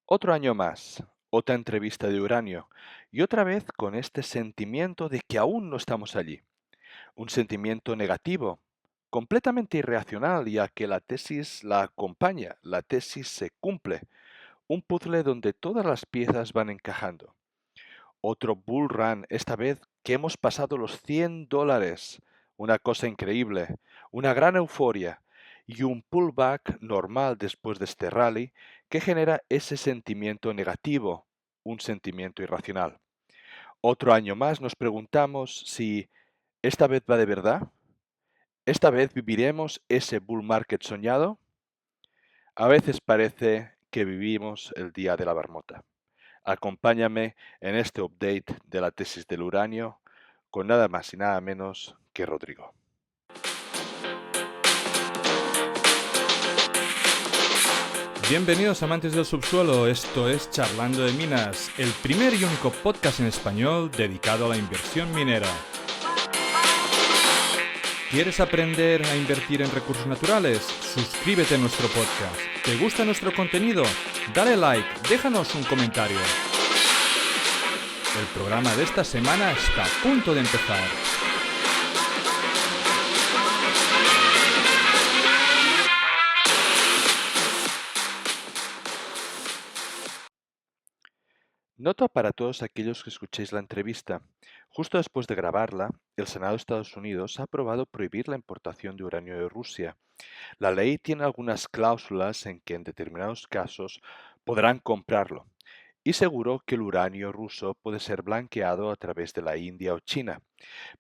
Otro año más, otra entrevista de uranio, y otra vez con este sentimiento de que aún no estamos allí. Un sentimiento negativo, completamente irracional, ya que la tesis la acompaña, la tesis se cumple. Un puzzle donde todas las piezas van encajando. Otro bull run, esta vez que hemos pasado los $100. Una cosa increíble, una gran euforia y un pullback normal después de este rally que genera ese sentimiento negativo, un sentimiento irracional. Otro año más nos preguntamos si esta vez va de verdad, esta vez viviremos ese bull market soñado. A veces parece que vivimos el día de la marmota. Acompáñame en este update de la tesis del uranio con nada más y nada menos que Rodrigo. Bienvenidos amantes del subsuelo, esto es Charlando de Minas, el primer y único podcast en español dedicado a la inversión minera. ¿Quieres aprender a invertir en recursos naturales? Suscríbete a nuestro podcast. ¿Te gusta nuestro contenido? Dale like, déjanos un comentario. El programa de esta semana está a punto de empezar. Nota para todos aquellos que escuchéis la entrevista. Justo después de grabarla, el Senado de Estados Unidos ha aprobado prohibir la importación de uranio de Rusia. La ley tiene algunas cláusulas en que en determinados casos podrán comprarlo. Y seguro que el uranio ruso puede ser blanqueado a través de la India o China.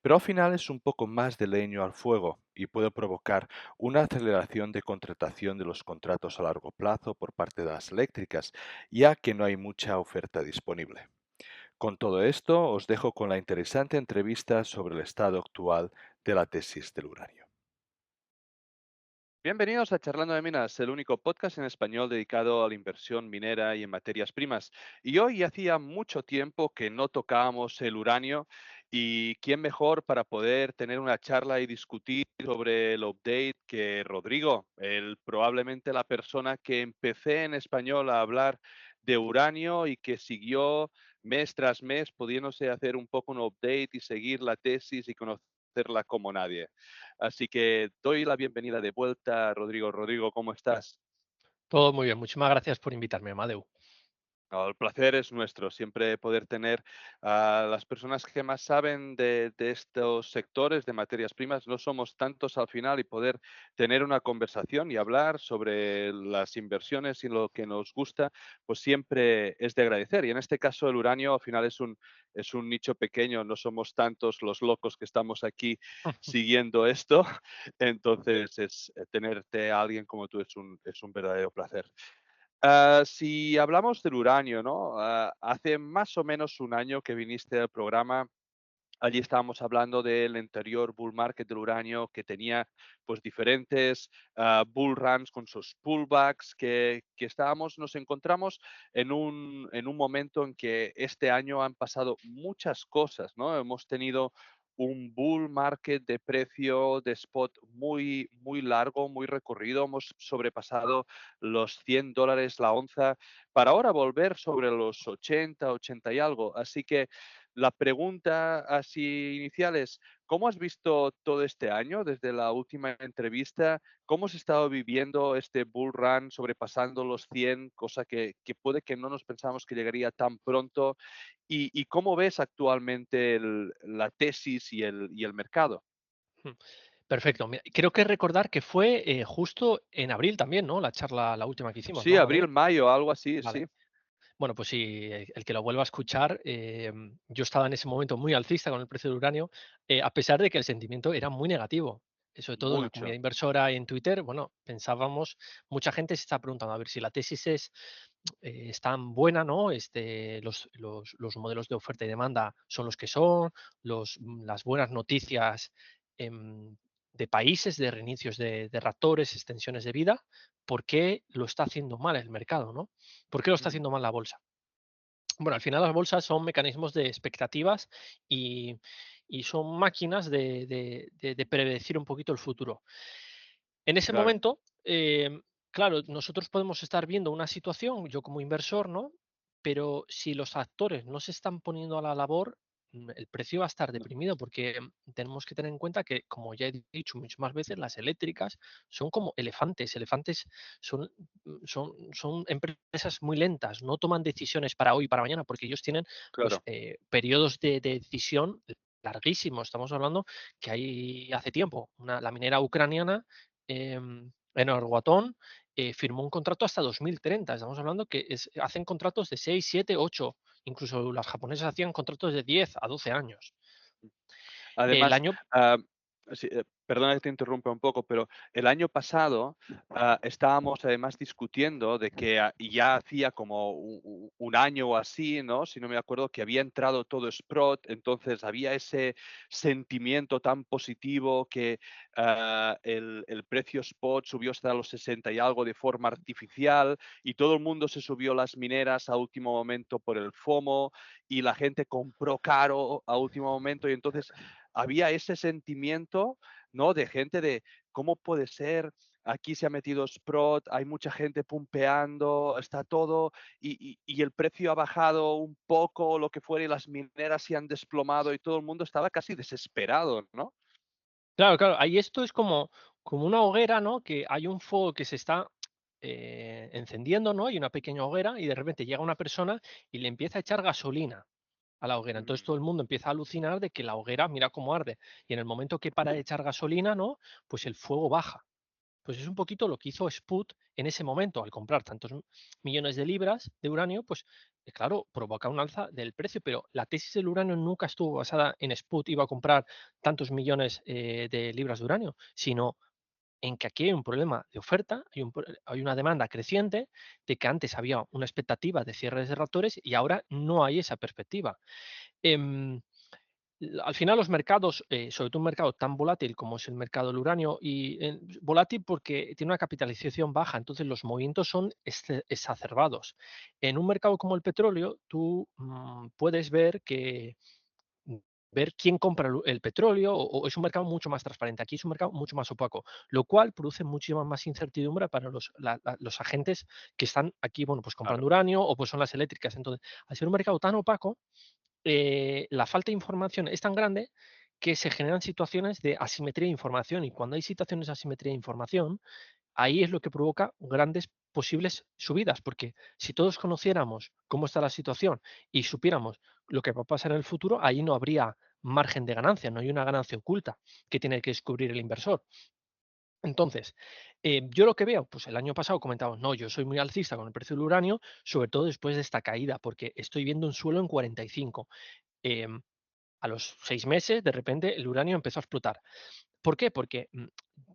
Pero al final es un poco más de leño al fuego y puede provocar una aceleración de contratación de los contratos a largo plazo por parte de las eléctricas, ya que no hay mucha oferta disponible. Con todo esto, os dejo con la interesante entrevista sobre el estado actual de la tesis del uranio. Bienvenidos a Charlando de Minas, el único podcast en español dedicado a la inversión minera y en materias primas. Y hoy hacía mucho tiempo que no tocábamos el uranio y quién mejor para poder tener una charla y discutir sobre el update que Rodrigo, probablemente la persona que empecé en español a hablar de uranio y que siguió mes tras mes pudiéndose hacer un poco un update y seguir la tesis y conocerla como nadie. Así que doy la bienvenida de vuelta, Rodrigo. Rodrigo, ¿cómo estás? Todo muy bien, muchísimas gracias por invitarme, Amadeu. No, el placer es nuestro, siempre poder tener a las personas que más saben de estos sectores de materias primas. No somos tantos al final y poder tener una conversación y hablar sobre las inversiones y lo que nos gusta, pues siempre es de agradecer. Y en este caso el uranio al final es un nicho pequeño, no somos tantos los locos que estamos aquí siguiendo esto. Entonces, tenerte a alguien como tú es un verdadero placer. Si hablamos del uranio, ¿no? Hace más o menos un año que viniste al programa, allí estábamos hablando del anterior bull market del uranio que tenía pues diferentes bull runs con sus pullbacks que estábamos, nos encontramos en un momento en que este año han pasado muchas cosas, ¿no? Hemos tenido un bull market de precio de spot muy largo, muy recorrido. Hemos sobrepasado los $100 la onza para ahora volver sobre los 80 y algo. Así que la pregunta así inicial es, ¿cómo has visto todo este año desde la última entrevista? ¿Cómo has estado viviendo este bull run sobrepasando los 100, cosa que puede que no nos pensamos que llegaría tan pronto? Y cómo ves actualmente la tesis y el mercado? Perfecto. Mira, creo que recordar que fue justo en abril también, ¿no? La charla, la última que hicimos, Sí, ¿no, abril, Amadeu? mayo, algo así, Vale. sí. Bueno, pues sí, el que lo vuelva a escuchar, yo estaba en ese momento muy alcista con el precio del uranio, a pesar de que el sentimiento era muy negativo. Sobre todo en la comunidad Mucho. inversora y en Twitter, bueno, pensábamos, mucha gente se está preguntando a ver si la tesis es tan buena, ¿no? Los modelos de oferta y demanda son los que son, las buenas noticias em, de países, de reinicios de reactores, extensiones de vida, ¿por qué lo está haciendo mal el mercado, ¿no? ¿Por qué lo está Ujú. haciendo mal la bolsa? Bueno, al final las bolsas son mecanismos de expectativas y, y son máquinas de predecir un poquito el futuro. En ese Claro. momento, claro, nosotros podemos estar viendo una situación, yo como inversor, ¿no? Pero si los actores no se están poniendo a la labor, el precio va a estar No, deprimido porque tenemos que tener en cuenta que, como ya he dicho muchas más veces, las eléctricas son como elefantes. Elefantes son, son empresas muy lentas, no toman decisiones para hoy y para mañana porque ellos tienen pues claro, periodos de decisión larguísimos. Estamos hablando que hay hace tiempo la minera ucraniana Energoatom firmó un contrato hasta 2030. Estamos hablando que hacen contratos de 6, 7, 8. Incluso las japonesas hacían contratos de 10 a 12 años. El además, año ah, sí, perdona que te interrumpa un poco, pero el año pasado, estábamos además discutiendo de que, y ya hacía como un año o así, ¿no? Si no me acuerdo, que había entrado todo Sprott, entonces había ese sentimiento tan positivo que, el precio spot subió hasta los 60 y algo de forma artificial, y todo el mundo se subió las mineras a último momento por el FOMO, y la gente compró caro a último momento, y entonces había ese sentimiento, ¿no? De gente de, ¿cómo puede ser? Aquí se ha metido Sprott, hay mucha gente pumpeando, está todo, y el precio ha bajado un poco, lo que fuera, y las mineras se han desplomado y todo el mundo estaba casi desesperado, ¿no? claro, claro, ahí esto es como una hoguera, ¿no? Que hay un fuego que se está encendiendo, ¿no? Hay una pequeña hoguera y de repente llega una persona y le empieza a echar gasolina a la hoguera. Entonces Mm, todo el mundo empieza a alucinar de que la hoguera, mira cómo arde. Y en el momento que para de echar gasolina, ¿no? Pues el fuego baja. Pues es un poquito lo que hizo Sput en ese momento, al comprar tantos millones de libras de uranio, pues claro, provoca un alza del precio, pero la tesis del uranio nunca estuvo basada en Sput iba a comprar tantos millones de libras de uranio, sino en que aquí hay un problema de oferta, hay una demanda creciente, de que antes había una expectativa de cierres de reactores y ahora no hay esa perspectiva. Em, Al final los mercados, sobre todo un mercado tan volátil como es el mercado del uranio, y volátil porque tiene una capitalización baja, entonces los movimientos son exacerbados. En un mercado como el petróleo, tú puedes mm, ver quién compra el petróleo o es un mercado mucho más transparente. Aquí es un mercado mucho más opaco, lo cual produce muchísima más incertidumbre para los agentes que están aquí, bueno, pues claro, comprando uranio o pues son las eléctricas. Entonces, al ser un mercado tan opaco, la falta de información es tan grande que se generan situaciones de asimetría de información y cuando hay situaciones de asimetría de información, ahí es lo que provoca grandes posibles subidas, porque si todos conociéramos cómo está la situación y supiéramos lo que va a pasar en el futuro, ahí no habría margen de ganancia, no hay una ganancia oculta que tiene que descubrir el inversor. Entonces, yo lo que veo, pues el año pasado comentamos, no, yo soy muy alcista con el precio del uranio, sobre todo después de esta caída, porque estoy viendo un suelo en 45. Em, a los 6 meses, de repente, el uranio empezó a explotar. ¿Por qué? Porque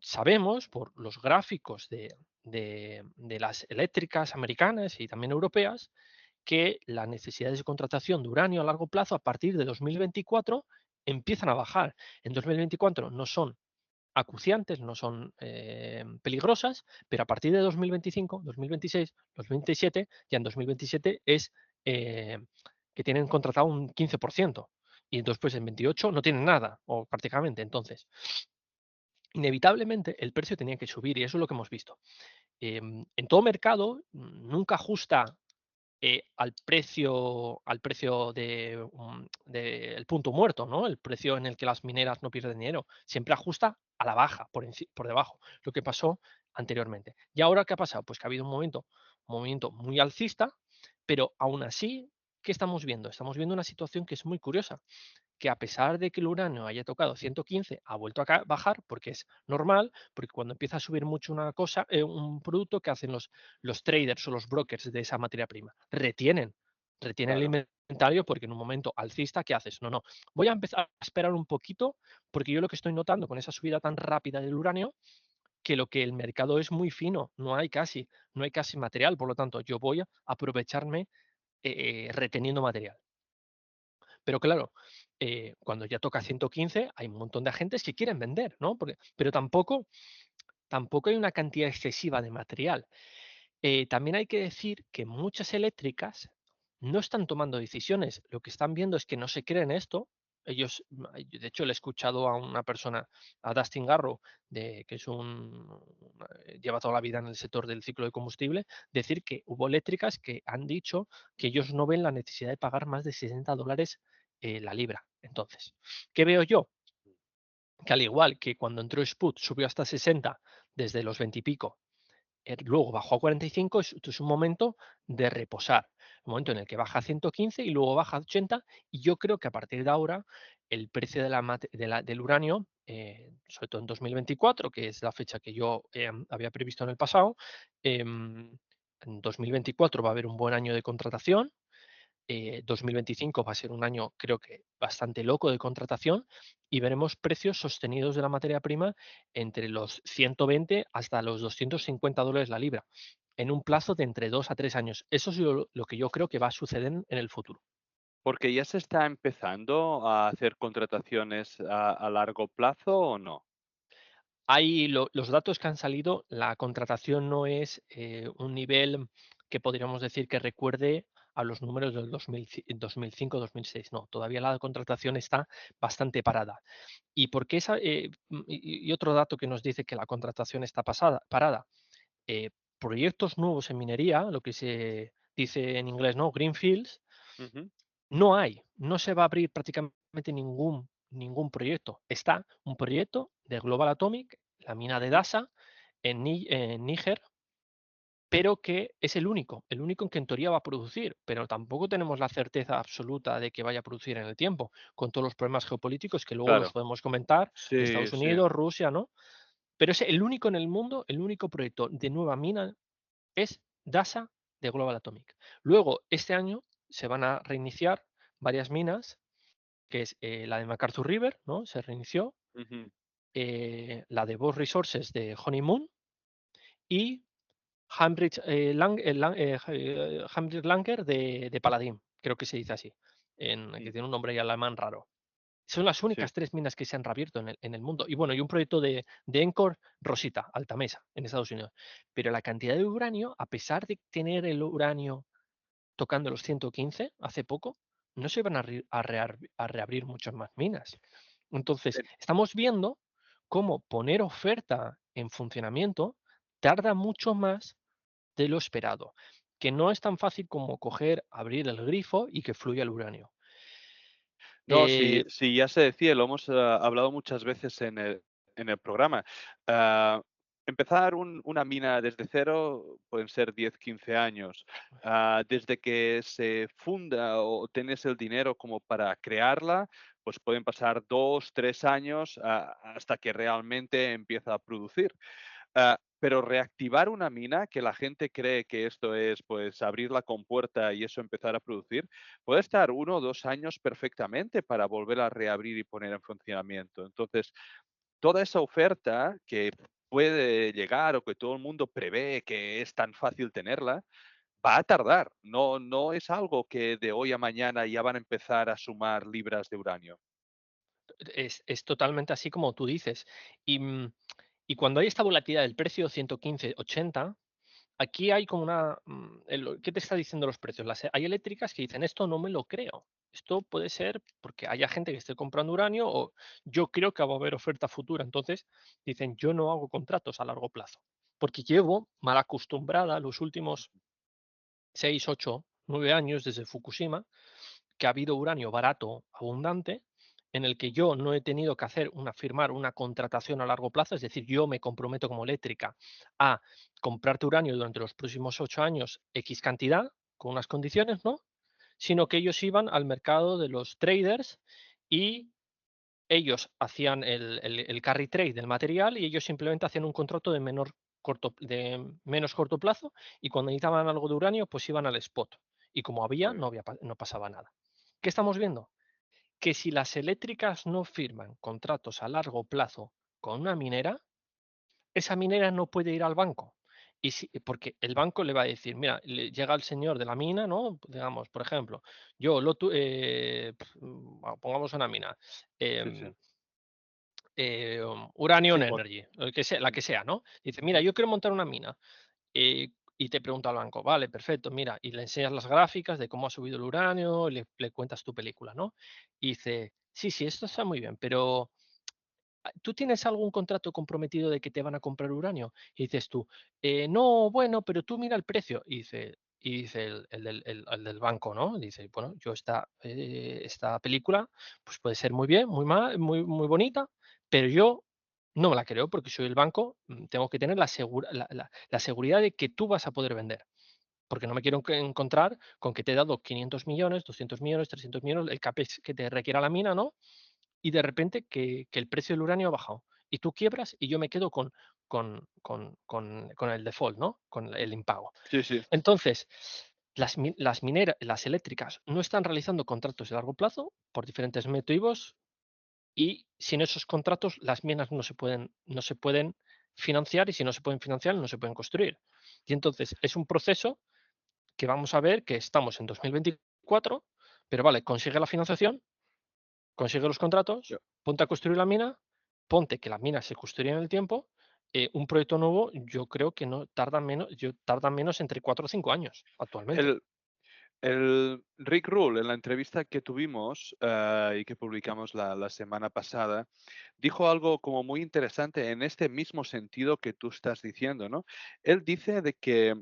sabemos por los gráficos de las eléctricas americanas y también europeas que las necesidades de contratación de uranio a largo plazo a partir de 2024 empiezan a bajar. En 2024 no son acuciantes, no son peligrosas, pero a partir de 2025, 2026, 2027, ya en 2027 es eh, que tienen contratado un 15% y después en 28 no tienen nada o prácticamente. Entonces, inevitablemente el precio tenía que subir y eso es lo que hemos visto. En todo mercado nunca ajusta al precio del punto muerto, ¿no? El precio en el que las mineras no pierden dinero. Siempre ajusta a la baja, por debajo, lo que pasó anteriormente. ¿Y ahora qué ha pasado? Pues que ha habido un movimiento muy alcista, pero aún así, ¿qué estamos viendo? Estamos viendo una situación que es muy curiosa, que a pesar de que el uranio haya tocado 115, ha vuelto a bajar porque es normal, porque cuando empieza a subir mucho una cosa, un producto que hacen los traders o los brokers de esa materia prima, retienen el claro. inventario porque en un momento alcista, ¿qué haces? No, no, voy a empezar a esperar un poquito porque yo lo que estoy notando con esa subida tan rápida del uranio, que lo que el mercado es muy fino, no hay casi material, por lo tanto, yo voy a aprovecharme reteniendo material. Pero claro, cuando ya toca 115 hay un montón de agentes que quieren vender, ¿no? Pero tampoco hay una cantidad excesiva de material. También hay que decir que muchas eléctricas no están tomando decisiones. Lo que están viendo es que no se creen esto ellos, de hecho, le he escuchado a una persona, a Dustin Garrow, que es lleva toda la vida en el sector del ciclo de combustible, decir que hubo eléctricas que han dicho que ellos no ven la necesidad de pagar más de $60 la libra. Entonces, ¿qué veo yo? Que al igual que cuando entró Sput subió hasta 60 desde los 20 y pico, luego bajó a 45, es un momento de reposar, un momento en el que baja a 115 y luego baja a 80, y yo creo que a partir de ahora el precio del uranio, sobre todo en 2024, que es la fecha que yo había previsto en el pasado, en 2024 va a haber un buen año de contratación. 2025 va a ser un año, creo que bastante loco de contratación, y veremos precios sostenidos de la materia prima entre los 120 hasta los $250 la libra, en un plazo de entre 2 a 3 años. Eso es lo que yo creo que va a suceder en el futuro. Porque ya se está empezando a hacer contrataciones a largo plazo, ¿o no? Hay los datos que han salido, la contratación no es un nivel que podríamos decir que recuerde a los números del 2005-2006. No, todavía la contratación está bastante parada. ¿Y por qué y otro dato que nos dice que la contratación está parada? Proyectos nuevos en minería, lo que se dice en inglés, ¿no? Greenfields, Ujú, no se va a abrir prácticamente ningún proyecto. Está un proyecto de Global Atomic, la mina de ujú. Dasa, en Níger, pero que es el único que en teoría va a producir, pero tampoco tenemos la certeza absoluta de que vaya a producir en el tiempo, con todos los problemas geopolíticos que luego los Claro. podemos comentar, de Sí, Estados sí. Unidos, Rusia, ¿no? Pero es el único en el mundo, el único proyecto de nueva mina es Dasa de Global Atomic. Luego, este año se van a reiniciar varias minas, que es la de MacArthur River, ¿no? Se reinició, Ujú. la de Boss Resources de Honeymoon y Hambridge Langer de Paladin, creo que se dice así, que Mm, tiene un nombre ya alemán raro. Son las sí. únicas 3 minas que se han reabierto en el mundo. Y bueno, y un proyecto de Encore Rosita, Alta Mesa, en Estados Unidos. Pero la cantidad de uranio, a pesar de tener el uranio tocando los 115 hace poco, no se van a reabrir muchas más minas. Entonces, Eh, estamos viendo cómo poner oferta en funcionamiento tarda mucho más de lo esperado, que no es tan fácil como coger, abrir el grifo y que fluya el uranio. No, sí, Eh, sí, ya se decía, lo hemos hablado muchas veces en el programa. Ah, empezar una mina desde cero pueden ser 10, 15 años. Desde que se funda o tienes el dinero como para crearla, pues pueden pasar 2, 3 años hasta que realmente empieza a producir. Pero reactivar una mina, que la gente cree que esto es, pues, abrir la compuerta y eso empezar a producir, puede estar 1 o 2 años perfectamente para volver a reabrir y poner en funcionamiento. Entonces, toda esa oferta que puede llegar o que todo el mundo prevé que es tan fácil tenerla, va a tardar. No es algo que de hoy a mañana ya van a empezar a sumar libras de uranio. es totalmente así como tú dices. Y, y cuando hay esta volatilidad del precio 115, 80, aquí hay como ¿qué te está diciendo los precios? Hay eléctricas que dicen, esto no me lo creo. Esto puede ser porque haya gente que esté comprando uranio o yo creo que va a haber oferta futura. Entonces dicen, yo no hago contratos a largo plazo porque llevo mal acostumbrada los últimos 6, 8, 9 años desde Fukushima, que ha habido uranio barato, abundante, en el que yo no he tenido que firmar una contratación a largo plazo, es decir, yo me comprometo como eléctrica a comprarte uranio durante los próximos 8 años, X cantidad, con unas condiciones, ¿no? Sino que ellos iban al mercado de los traders y ellos hacían el carry trade del material y ellos simplemente hacían un contrato de menos corto plazo, y cuando necesitaban algo de uranio, pues iban al spot. Y como Muy bien. no pasaba nada. ¿Qué estamos viendo? Que si las eléctricas no firman contratos a largo plazo con una minera, esa minera no puede ir al banco. Porque el banco le va a decir, mira, llega el señor de la mina, ¿no? Digamos, por ejemplo, pongamos una mina, Sí, sí. Uranium Sí, Energy, la que sea, ¿no? Dice, mira, ujú, yo quiero montar una mina. Y te pregunta al banco, vale, perfecto, mira, y le enseñas las gráficas de cómo ha subido el uranio, y le cuentas tu película, ¿no? Y dice, sí, sí, esto está muy bien, pero ¿tú tienes algún contrato comprometido de que te van a comprar uranio? Y dices tú, no, bueno, pero tú mira el precio. Y dice el del banco, ¿no? Dice, bueno, yo esta película, pues puede ser muy bien, muy mal, muy, muy bonita, pero yo no me la creo porque soy el banco, tengo que tener la seguridad de que tú vas a poder vender. Porque no me quiero encontrar con que te he dado 500 millones, 200 millones, 300 millones, el CAPEX que te requiera la mina, ¿no? Y de repente que el precio del uranio ha bajado. Y tú quiebras y yo me quedo con el default, ¿no? Con el impago. Sí, sí. Entonces, las eléctricas no están realizando contratos de largo plazo por diferentes motivos y sin esos contratos las minas no se pueden financiar y si no se pueden financiar no se pueden construir. Y entonces es un proceso que vamos a ver que estamos en 2024, pero vale, consigue la financiación, consigue los contratos, ponte a construir la mina, ponte que la mina se construya en el tiempo, un proyecto nuevo yo creo que no tarda menos entre 4 o 5 años actualmente. El El Rick Rule, en la entrevista que tuvimos y que publicamos la semana pasada, dijo algo como muy interesante en este mismo sentido que tú estás diciendo, ¿no? Él dice de que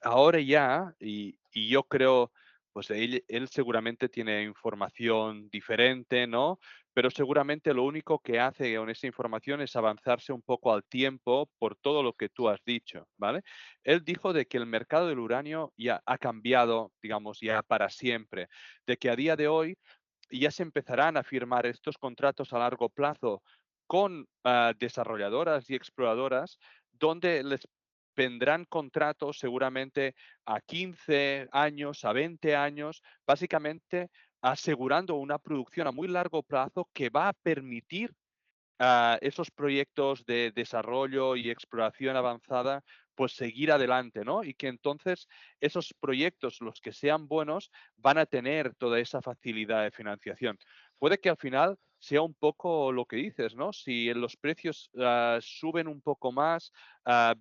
ahora ya, y yo creo, pues él seguramente tiene información diferente, ¿no? Pero seguramente lo único que hace con esa información es avanzarse un poco al tiempo por todo lo que tú has dicho, ¿vale? Él dijo de que el mercado del uranio ya ha cambiado, digamos, ya para siempre, de que a día de hoy ya se empezarán a firmar estos contratos a largo plazo con desarrolladoras y exploradoras, donde les vendrán contratos seguramente a 15 años, a 20 años, básicamente asegurando una producción a muy largo plazo que va a permitir esos proyectos de desarrollo y exploración avanzada, pues seguir adelante, ¿no? Y que entonces esos proyectos, los que sean buenos, van a tener toda esa facilidad de financiación. Puede que al final sea un poco lo que dices, ¿no? Si los precios suben un poco más,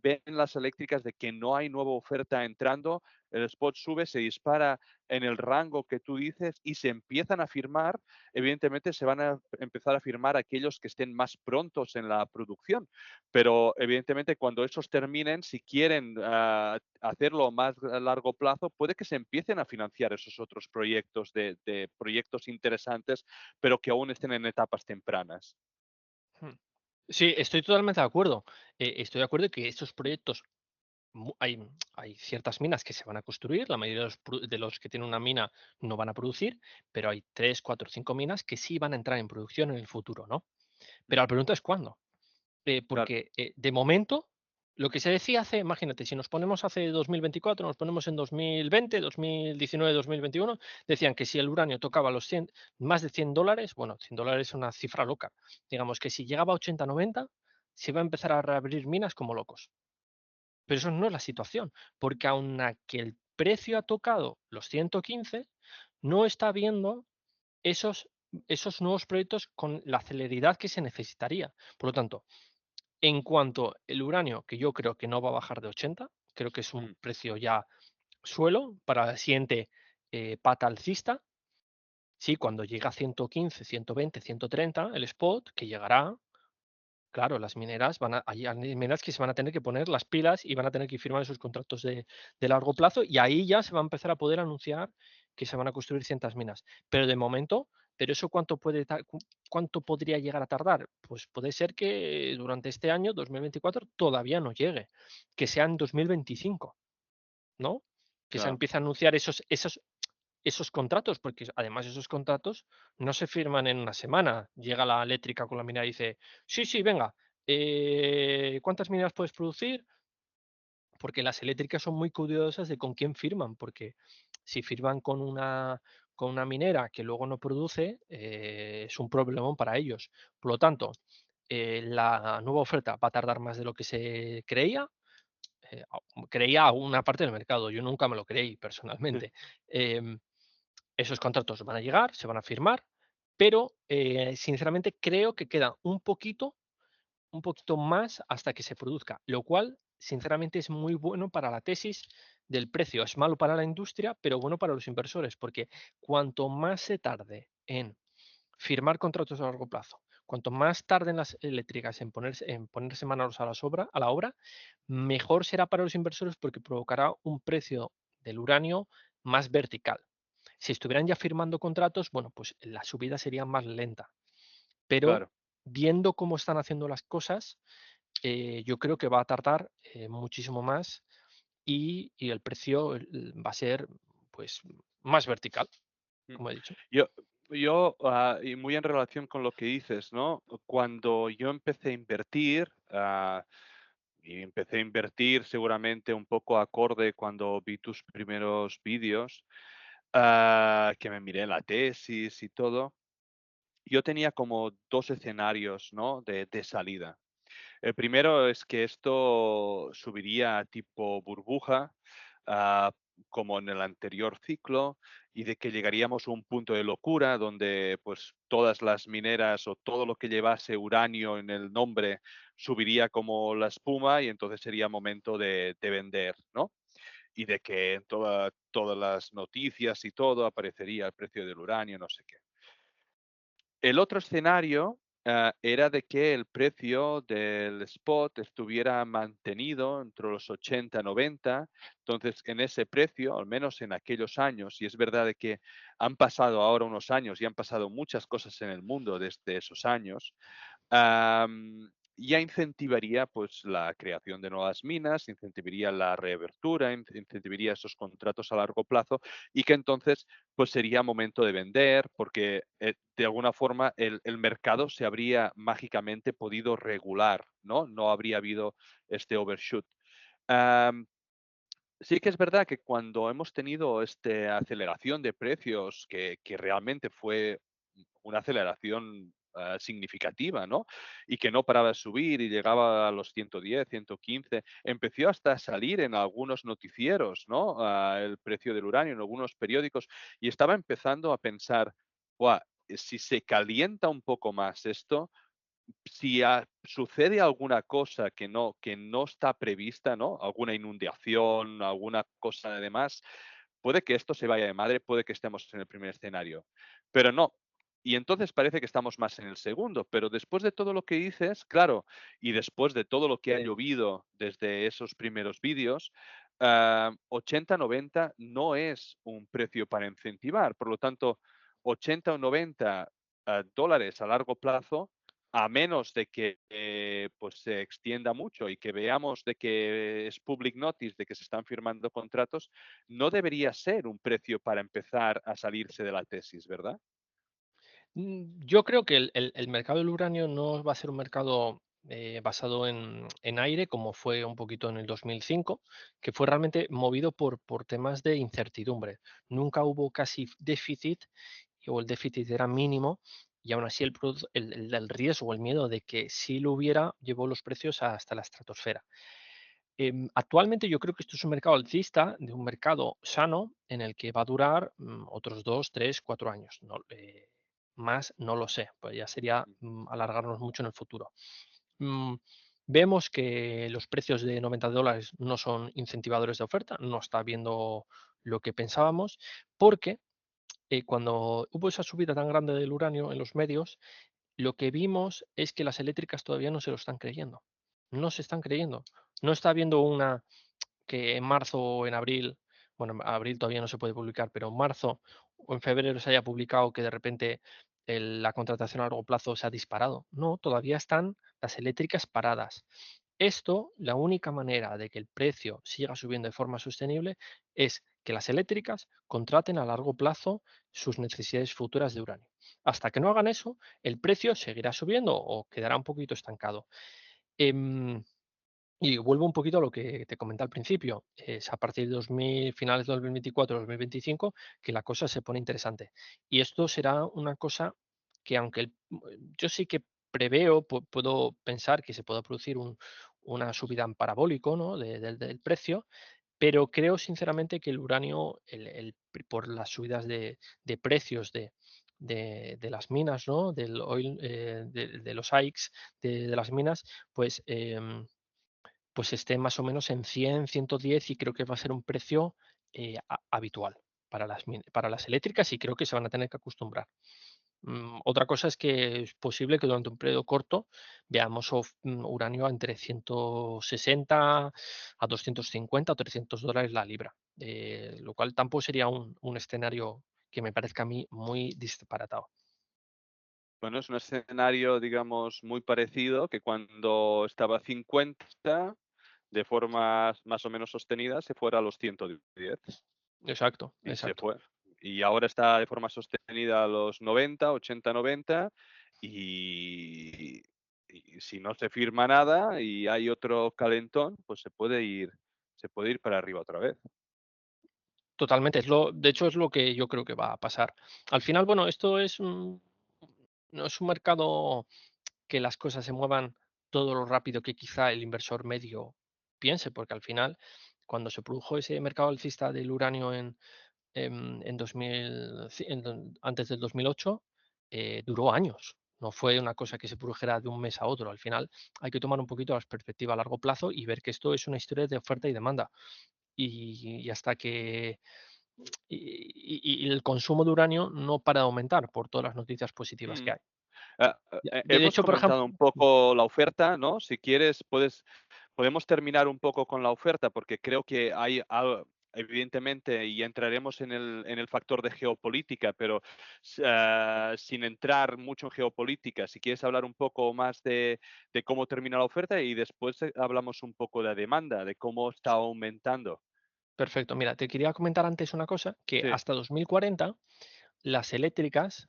ven las eléctricas de que no hay nueva oferta entrando, el spot sube, se dispara en el rango que tú dices y se empiezan a firmar, evidentemente se van a empezar a firmar aquellos que estén más prontos en la producción. Pero evidentemente cuando esos terminen, si quieren hacerlo más a largo plazo, puede que se empiecen a financiar esos otros proyectos de proyectos interesantes, pero que aún estén en etapas tempranas. Mm. Sí, estoy totalmente de acuerdo. Estoy de acuerdo en que estos proyectos hay ciertas minas que se van a construir, la mayoría de los que tienen una mina no van a producir, pero hay 3, 4, 5 minas que sí van a entrar en producción en el futuro, ¿no? Pero Mm, la pregunta es cuándo. claro, Porque de momento, lo que se decía imagínate, si nos ponemos hace 2024, nos ponemos en 2020, 2019, 2021, decían que si el uranio tocaba más de $100, bueno, $100 es una cifra loca, digamos que si llegaba a 80, 90, se iba a empezar a reabrir minas como locos. Pero eso no es la situación, porque aun a que el precio ha tocado los 115, no está habiendo esos, esos nuevos proyectos con la celeridad que se necesitaría. Por lo tanto, en cuanto el uranio, que yo creo que no va a bajar de 80, creo que es un mm, precio ya suelo para la siguiente pata alcista. Sí, cuando llega a 115, 120, 130, el spot, que llegará, claro, las mineras hay mineras que se van a tener que poner las pilas y van a tener que firmar esos contratos de largo plazo y ahí ya se va a empezar a poder anunciar que se van a construir ciertas minas. Pero de momento, ¿pero eso cuánto podría llegar a tardar? Pues puede ser que durante este año, 2024, todavía no llegue, que sea en 2025, ¿no? Que se claro, empiece a anunciar esos contratos, porque además esos contratos no se firman en una semana. Llega la eléctrica con la mina y dice, sí, sí, venga, ¿cuántas minas puedes producir? Porque las eléctricas son muy curiosas de con quién firman, porque si firman con una minera que luego no produce, es un problemón para ellos. Por lo tanto, la nueva oferta va a tardar más de lo que se creía. Creía una parte del mercado, yo nunca me lo creí sí, personalmente. Em, Esos contratos van a llegar, se van a firmar, pero, sinceramente creo que queda un poquito más hasta que se produzca, lo cual, sinceramente, es muy bueno para la tesis del precio. Es malo para la industria, pero bueno para los inversores, porque cuanto más se tarde en firmar contratos a largo plazo. Cuanto más tarden las eléctricas en ponerse manos a a la obra, mejor será para los inversores porque provocará un precio del uranio más vertical. Si estuvieran ya firmando contratos, bueno, pues la subida sería más lenta. Pero Claro. viendo cómo están haciendo las cosas, yo creo que va a tardar muchísimo más y el precio va a ser pues más vertical, Mm. como he dicho. Yo y muy en relación con lo que dices, ¿no? Cuando yo empecé a invertir, y empecé a invertir seguramente un poco acorde cuando vi tus primeros vídeos, que me miré la tesis y todo, yo tenía como 2 escenarios, ¿no? De salida. El primero es que esto subiría tipo burbuja, ah, como en el anterior ciclo, y de que llegaríamos a un punto de locura donde pues todas las mineras o todo lo que llevase uranio en el nombre subiría como la espuma y entonces sería momento de vender, ¿no? Y de que en todas las noticias y todo aparecería el precio del uranio, no sé qué. El otro escenario, era de que el precio del spot estuviera mantenido entre los 80, 90. Entonces, en ese precio, al menos en aquellos años, y es verdad de que han pasado ahora unos años y han pasado muchas cosas en el mundo desde esos años, ya incentivaría pues la creación de nuevas minas, incentivaría la reabertura, incentivaría esos contratos a largo plazo y que entonces pues sería momento de vender porque de alguna forma el mercado se habría mágicamente podido regular, ¿no? No habría habido este overshoot. Am, Sí que es verdad que cuando hemos tenido esta aceleración de precios, que realmente fue una aceleración significativa, ¿no? Y que no paraba de subir y llegaba a los 110, 115, empezó hasta a salir en algunos noticieros, ¿no? El precio del uranio en algunos periódicos y estaba empezando a pensar, "Buah, si se calienta un poco más esto, si sucede alguna cosa que no está prevista, ¿no? Alguna inundación, alguna cosa de demás, puede que esto se vaya de madre, puede que estemos en el primer escenario, pero no. Y entonces parece que estamos más en el segundo, pero después de todo lo que dices, claro, y después de todo lo que ha llovido desde esos primeros vídeos, 80, 90 no es un precio para incentivar. Por lo tanto, 80 o 90 dólares a largo plazo, a menos de que pues se extienda mucho y que veamos de que es public notice, de que se están firmando contratos, no debería ser un precio para empezar a salirse de la tesis, ¿verdad? Yo creo que el mercado del uranio no va a ser un mercado basado en aire, como fue un poquito en el 2005, que fue realmente movido por temas de incertidumbre. Nunca hubo casi déficit o el déficit era mínimo y aún así el riesgo o el miedo de que sí lo hubiera llevó los precios hasta la estratosfera. Actualmente yo creo que esto es un mercado alcista, de un mercado sano, en el que va a durar otros 2, 3, 4 años. No, más no lo sé, pues ya sería alargarnos mucho en el futuro. Mm, Vemos que los precios de $90 no son incentivadores de oferta, no está viendo lo que pensábamos, porque cuando hubo esa subida tan grande del uranio en los medios, lo que vimos es que las eléctricas todavía no se lo están creyendo. No se están creyendo. No está habiendo una que en marzo o en abril, bueno, en abril todavía no se puede publicar, pero en marzo o en febrero se haya publicado que de repente la contratación a largo plazo se ha disparado. No, todavía están las eléctricas paradas. Esto, la única manera de que el precio siga subiendo de forma sostenible es que las eléctricas contraten a largo plazo sus necesidades futuras de uranio. Hasta que no hagan eso, el precio seguirá subiendo o quedará un poquito estancado. Em, y vuelvo un poquito a lo que te comenté al principio. Es a partir de finales de 2024, 2025, que la cosa se pone interesante. Y esto será una cosa que, aunque yo sí que preveo, puedo pensar que se pueda producir una subida en parabólico, ¿no? Del precio, pero creo sinceramente que el uranio, por las subidas de precios de las minas, ¿no? Del oil, de los AIX de las minas, pues pues esté más o menos en 100, 110 y creo que va a ser un precio habitual para para las eléctricas y creo que se van a tener que acostumbrar. Otra cosa es que es posible que durante un periodo corto veamos uranio entre 160 a 250 o $300 la libra, lo cual tampoco sería un escenario que me parezca a mí muy disparatado. Bueno, es un escenario, digamos, muy parecido que cuando estaba a 50, de forma más o menos sostenida, se fuera a los 110 Exacto, y se exacto. fue. Y ahora está de forma sostenida a los 90, 80, 90 y, y si no se firma nada y hay otro calentón, pues se puede ir para arriba otra vez. Totalmente, de hecho, es lo que yo creo que va a pasar. Al final, bueno, esto no es un mercado que las cosas se muevan todo lo rápido que quizá el inversor medio piense, porque al final, cuando se produjo ese mercado alcista del uranio en 2000, antes del 2008, duró años. No fue una cosa que se produjera de un mes a otro. Al final hay que tomar un poquito la perspectiva a largo plazo y ver que esto es una historia de oferta y demanda. Y hasta que y el consumo de uranio no para de aumentar por todas las noticias positivas que Mm. hay. De Hemos hecho, por ejemplo, comentado un poco la oferta, ¿no? Si quieres, podemos terminar un poco con la oferta, porque creo que hay evidentemente, y entraremos en el factor de geopolítica, pero sin entrar mucho en geopolítica, si quieres hablar un poco más de cómo termina la oferta y después hablamos un poco de la demanda, de cómo está aumentando. perfecto. Mira, te quería comentar antes una cosa, que Sí. hasta 2040 las eléctricas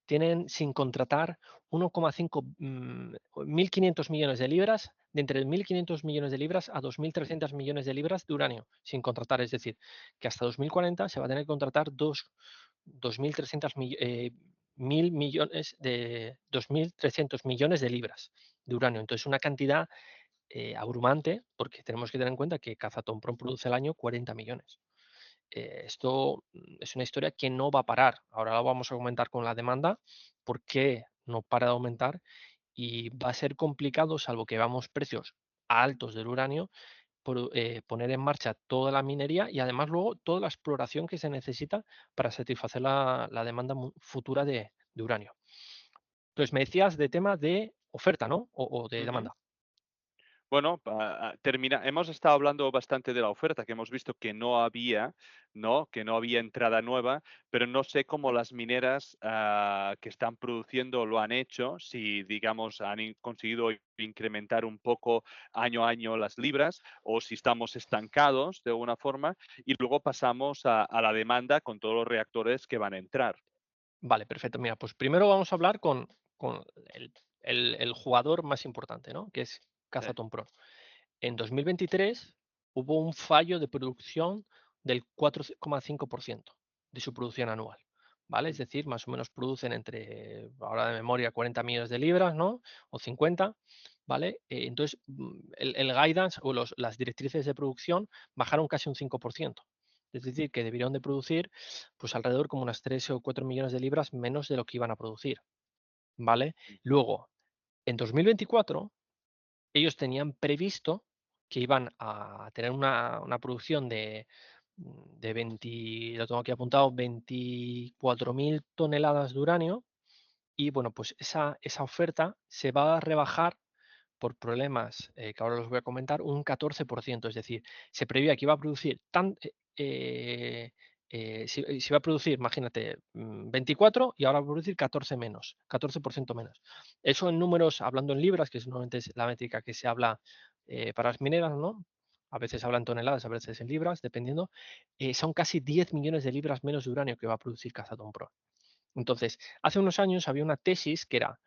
tienen sin contratar 1,5 1.500 millones de libras, de entre 1.500 millones de libras a 2.300 millones de libras de uranio, sin contratar. Es decir, que hasta 2040 se va a tener que contratar 2.300 mil millones de 2.300 millones de libras de uranio. Entonces, una cantidad abrumante, porque tenemos que tener en cuenta que Kazatomprom produce al año 40 millones. Esto es una historia que no va a parar. Ahora lo vamos a comentar con la demanda, por qué no para de aumentar y va a ser complicado, salvo que veamos precios altos del uranio, poner en marcha toda la minería y además luego toda la exploración que se necesita para satisfacer la demanda futura de uranio. Entonces, me decías de tema de oferta, ¿no? O de Ujú. demanda. Bueno, hemos estado hablando bastante de la oferta, que hemos visto que no había, ¿no? Que no había entrada nueva, pero no sé cómo las mineras que están produciendo lo han hecho, si, digamos, conseguido incrementar un poco año a año las libras o si estamos estancados de alguna forma y luego pasamos a la demanda con todos los reactores que van a entrar. Vale, perfecto. Mira, pues primero vamos a hablar con el jugador más importante, ¿no? Que es Sí. Kazatomprom. En 2023 hubo un fallo de producción del 4,5% de su producción anual, ¿vale? Es decir, más o menos producen entre, ahora de memoria, 40 millones de libras, ¿no? O 50, ¿vale? Entonces, el guidance o las directrices de producción bajaron casi un 5%. Es decir, que debieron de producir pues alrededor como unas 3 o 4 millones de libras menos de lo que iban a producir, ¿vale? Luego, en 2024 ellos tenían previsto que iban a tener una producción de 20, lo tengo aquí apuntado, 24.000 toneladas de uranio y bueno, pues esa oferta se va a rebajar por problemas que ahora los voy a comentar, un 14%. Es decir, se preveía que iba a producir se iba a producir, imagínate, 24 y ahora va a producir 14 menos, 14% menos. Eso en números, hablando en libras, que normalmente es la métrica que se habla para las mineras, ¿no? A veces hablan toneladas, a veces en libras, dependiendo. Son casi 10 millones de libras menos de uranio que va a producir Kazatomprom. Entonces, hace unos años había una tesis que era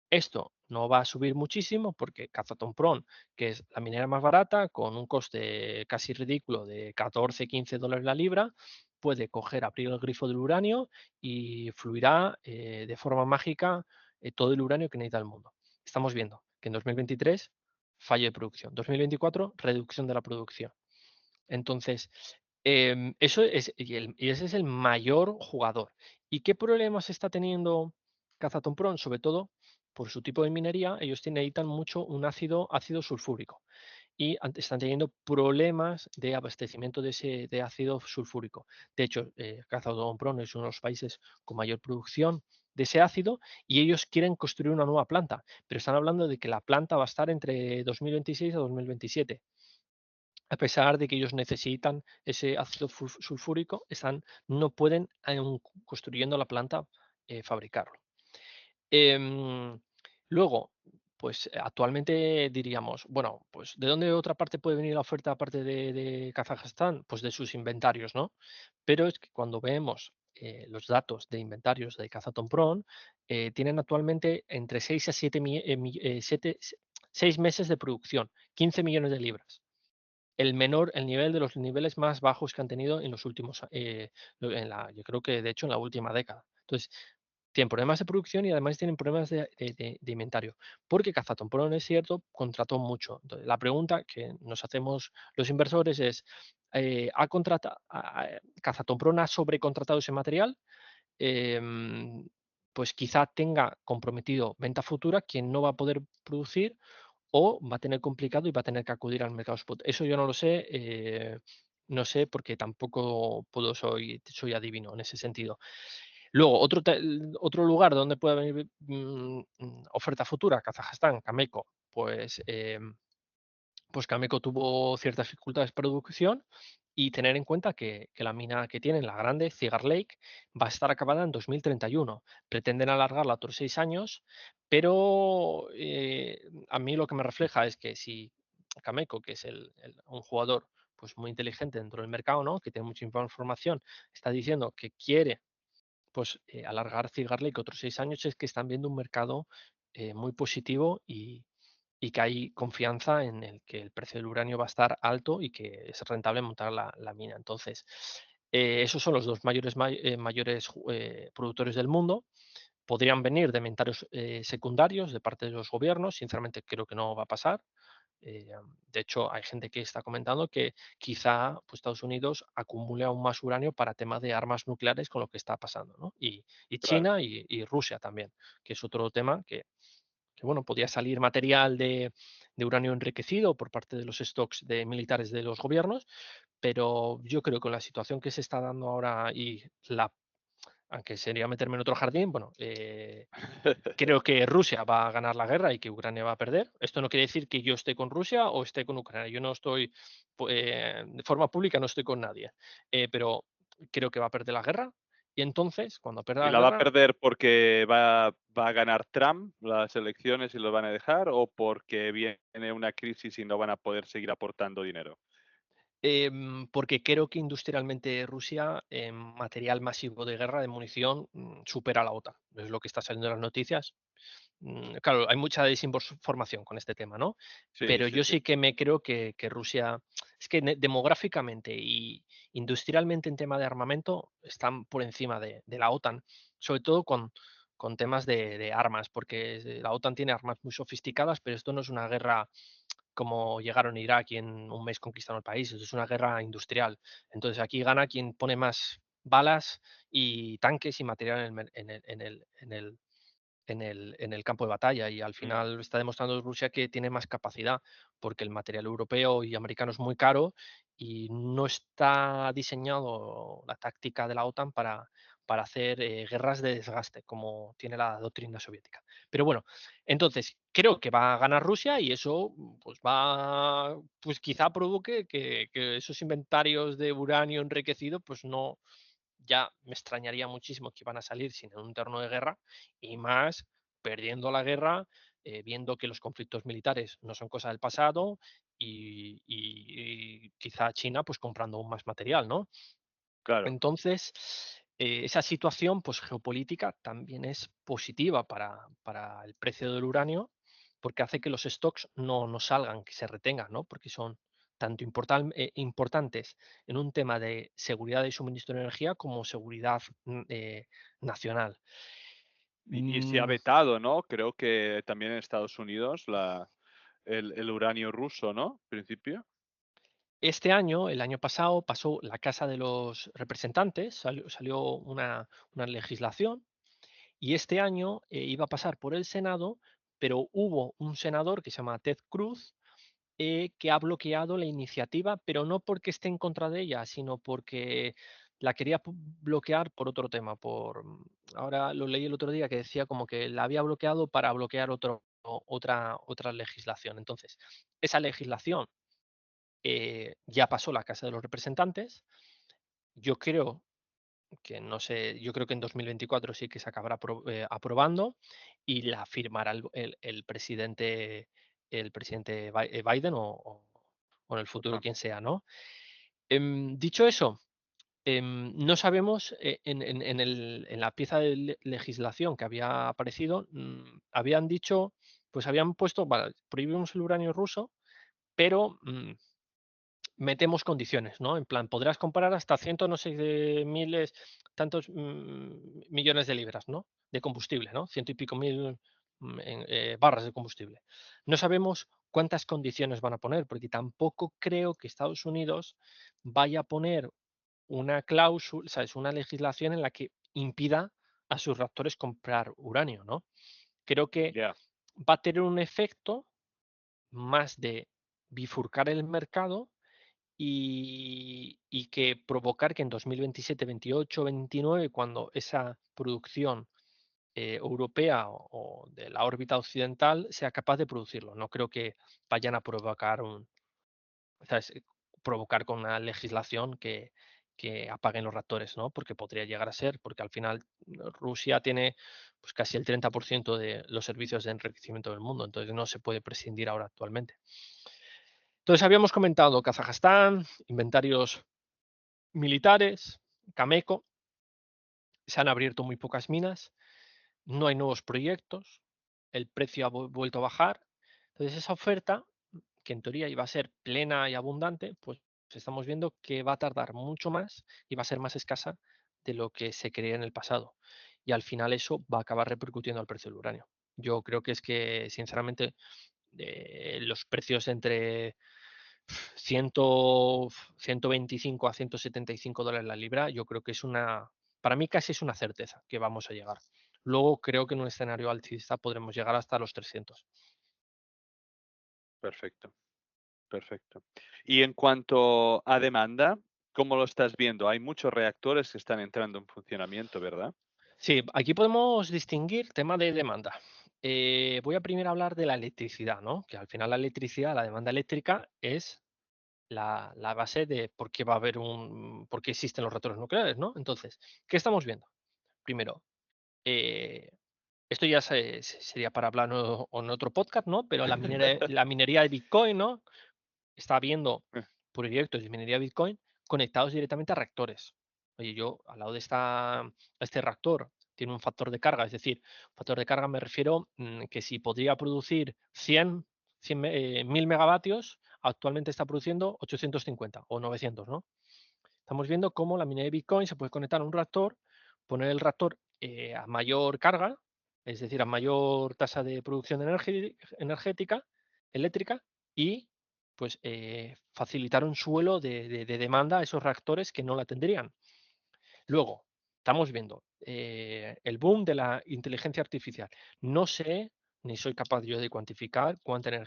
esto no va a subir muchísimo porque Kazatomprom, que es la minera más barata, con un coste casi ridículo de 14, $15 la libra, puede coger, abrir el grifo del uranio y fluirá de forma mágica todo el uranio que necesita el mundo. Estamos viendo que en 2023 fallo de producción, 2024 reducción de la producción. Entonces, eso es, y ese es el mayor jugador. ¿Y qué problemas está teniendo Kazatomprom? Sobre todo por su tipo de minería, ellos necesitan mucho un ácido sulfúrico. y están teniendo problemas de abastecimiento de ácido sulfúrico. De hecho, Kazatomprom es uno de los países con mayor producción de ese ácido y ellos quieren construir una nueva planta, pero están hablando de que la planta va a estar entre 2026 a 2027. A pesar de que ellos necesitan ese ácido sulfúrico, no pueden, aun construyendo la planta, fabricarlo. Em, Luego, pues actualmente diríamos, bueno, pues ¿de dónde otra parte puede venir la oferta aparte de Kazajstán? Pues de sus inventarios, ¿no? Pero es que cuando vemos los datos de inventarios de Kazatomprom, tienen actualmente entre 6 a 7, 6 meses de producción, 15 millones de libras. El nivel de los niveles más bajos que han tenido en los últimos, yo creo que de hecho en la última década. Entonces, tienen problemas de producción y además tienen problemas de inventario, porque Kazatomprom, es cierto, contrató mucho. Entonces, la pregunta que nos hacemos los inversores es, ¿Kazatomprom ha sobrecontratado ese material? Em, pues quizá tenga comprometido venta futura, quien no va a poder producir o va a tener complicado y va a tener que acudir al mercado spot. Eso yo no lo sé, no sé porque tampoco soy adivino en ese sentido. Luego, otro lugar donde puede venir oferta futura, Kazajstán, Cameco, pues Cameco tuvo ciertas dificultades de producción y tener en cuenta que la mina que tienen, la grande, Cigar Lake, va a estar acabada en 2031. Pretenden alargarla otros 6 años, pero a mí lo que me refleja es que si Cameco, que es un jugador pues muy inteligente dentro del mercado, ¿no? Que tiene mucha información, está diciendo que quiere pues alargar Cigar Lake otros 6 años, es que están viendo un mercado muy positivo y que hay confianza en el que el precio del uranio va a estar alto y que es rentable montar la mina. Entonces, esos son los dos mayores productores del mundo. Podrían venir de inventarios secundarios de parte de los gobiernos. Sinceramente, creo que no va a pasar. De hecho, hay gente que está comentando que quizá pues, Estados Unidos acumule aún más uranio para temas de armas nucleares con lo que está pasando, ¿no? Y Claro. China y Rusia también, que es otro tema que bueno, podía salir material de uranio enriquecido por parte de los stocks de militares de los gobiernos, pero yo creo que con la situación que se está dando ahora aunque sería meterme en otro jardín, bueno, creo que Rusia va a ganar la guerra y que Ucrania va a perder. Esto no quiere decir que yo esté con Rusia o esté con Ucrania. Yo no estoy, de forma pública no estoy con nadie, pero creo que va a perder la guerra y entonces, cuando pierda ¿Y la la va a guerra, perder porque va a ganar Trump las elecciones y lo van a dejar o porque viene una crisis y no van a poder seguir aportando dinero? Porque creo que industrialmente Rusia, en material masivo de guerra, de munición, supera a la OTAN. Es lo que está saliendo en las noticias. Claro, hay mucha desinformación con este tema, ¿no? Sí, Pero sí, yo sí. sí que me creo que Rusia, es que demográficamente y industrialmente en tema de armamento están por encima de la OTAN, sobre todo con temas de armas, porque la OTAN tiene armas muy sofisticadas, pero esto no es una guerra como llegaron a Irak y en un mes conquistaron el país, es una guerra industrial. Entonces aquí gana quien pone más balas y tanques y material en el campo de batalla y al Mm, final está demostrando Rusia que tiene más capacidad porque el material europeo y americano es muy caro y no está diseñado la táctica de la OTAN para hacer guerras de desgaste como tiene la doctrina soviética. Pero bueno, entonces creo que va a ganar Rusia y eso pues quizá provoque que esos inventarios de uranio enriquecido pues no, ya me extrañaría muchísimo que iban a salir sin un terno de guerra y más perdiendo la guerra, viendo que los conflictos militares no son cosa del pasado y quizá China pues comprando aún más material, ¿no? claro, Entonces, esa situación pues geopolítica también es positiva para el precio del uranio porque hace que los stocks no salgan, que se retengan, ¿no? Porque son tanto importantes en un tema de seguridad de suministro de energía como seguridad nacional. y se ha Mm, vetado, ¿no? Creo que también en Estados Unidos el uranio ruso, ¿no? En principio. Este año, el año pasado, pasó la Casa de los Representantes, salió una legislación y este año iba a pasar por el Senado, pero hubo un senador que se llama Ted Cruz que ha bloqueado la iniciativa, pero no porque esté en contra de ella, sino porque la quería bloquear por otro tema. Ahora lo leí el otro día que decía como que la había bloqueado para bloquear otra legislación. Entonces, esa legislación ya pasó la Casa de los Representantes. Yo creo que no sé, yo creo que en 2024 sí que se acabará aprobando y la firmará el presidente Biden o en el futuro Ajá. quien sea, ¿no? Dicho eso, no sabemos, en la pieza de legislación que había aparecido, habían dicho, pues habían puesto, vale, prohibimos el uranio ruso, pero metemos condiciones, ¿no? En plan, podrás comprar hasta ciento no sé de miles, tantos millones de libras, ¿no? De combustible, ¿no? Ciento y pico mil barras de combustible. No sabemos cuántas condiciones van a poner, porque tampoco creo que Estados Unidos vaya a poner una cláusula, ¿sabes? Una legislación en la que impida a sus reactores comprar uranio, ¿no? Creo que Ya, va a tener un efecto más de bifurcar el mercado y que provocar que en 2027, 28, 29, cuando esa producción europea o de la órbita occidental sea capaz de producirlo. No creo que vayan a provocar ¿sabes? Provocar con una legislación que apaguen los reactores, ¿no? Porque podría llegar a ser, porque al final Rusia tiene pues casi el 30% de los servicios de enriquecimiento del mundo, entonces no se puede prescindir ahora actualmente. Entonces habíamos comentado Kazajstán, inventarios militares, Cameco, se han abierto muy pocas minas, no hay nuevos proyectos, el precio ha vuelto a bajar. Entonces esa oferta, que en teoría iba a ser plena y abundante, pues estamos viendo que va a tardar mucho más y va a ser más escasa de lo que se creía en el pasado. Y al final eso va a acabar repercutiendo al precio del uranio. Yo creo que es que, sinceramente, los precios entre 100, 125 a $175 la libra, yo creo que para mí casi es una certeza que vamos a llegar. Luego creo que en un escenario alcista podremos llegar hasta los 300. perfecto, perfecto. Y en cuanto a demanda, ¿cómo lo estás viendo? Hay muchos reactores que están entrando en funcionamiento, ¿verdad? Sí, aquí podemos distinguir tema de demanda. Voy a primero hablar de la electricidad, ¿no? Que al final la electricidad, la demanda eléctrica es la base de por qué existen los reactores nucleares, ¿no? Entonces, ¿qué estamos viendo? Primero, eh, esto ya sería para hablar en otro podcast, ¿no? Pero la minería de Bitcoin, ¿no? Está habiendo proyectos de minería de Bitcoin conectados directamente a reactores. Oye, yo al lado de este reactor tiene un factor de carga, es decir, factor de carga me refiero que si podría producir 1000 megavatios, actualmente está produciendo 850 o 900, ¿no? Estamos viendo cómo la minería de Bitcoin se puede conectar a un reactor, poner el reactor a mayor carga, es decir, a mayor tasa de producción energética, eléctrica, y pues facilitar un suelo de demanda a esos reactores que no la tendrían. Luego, estamos viendo el boom de la inteligencia artificial. No sé, ni soy capaz yo de cuantificar cuánta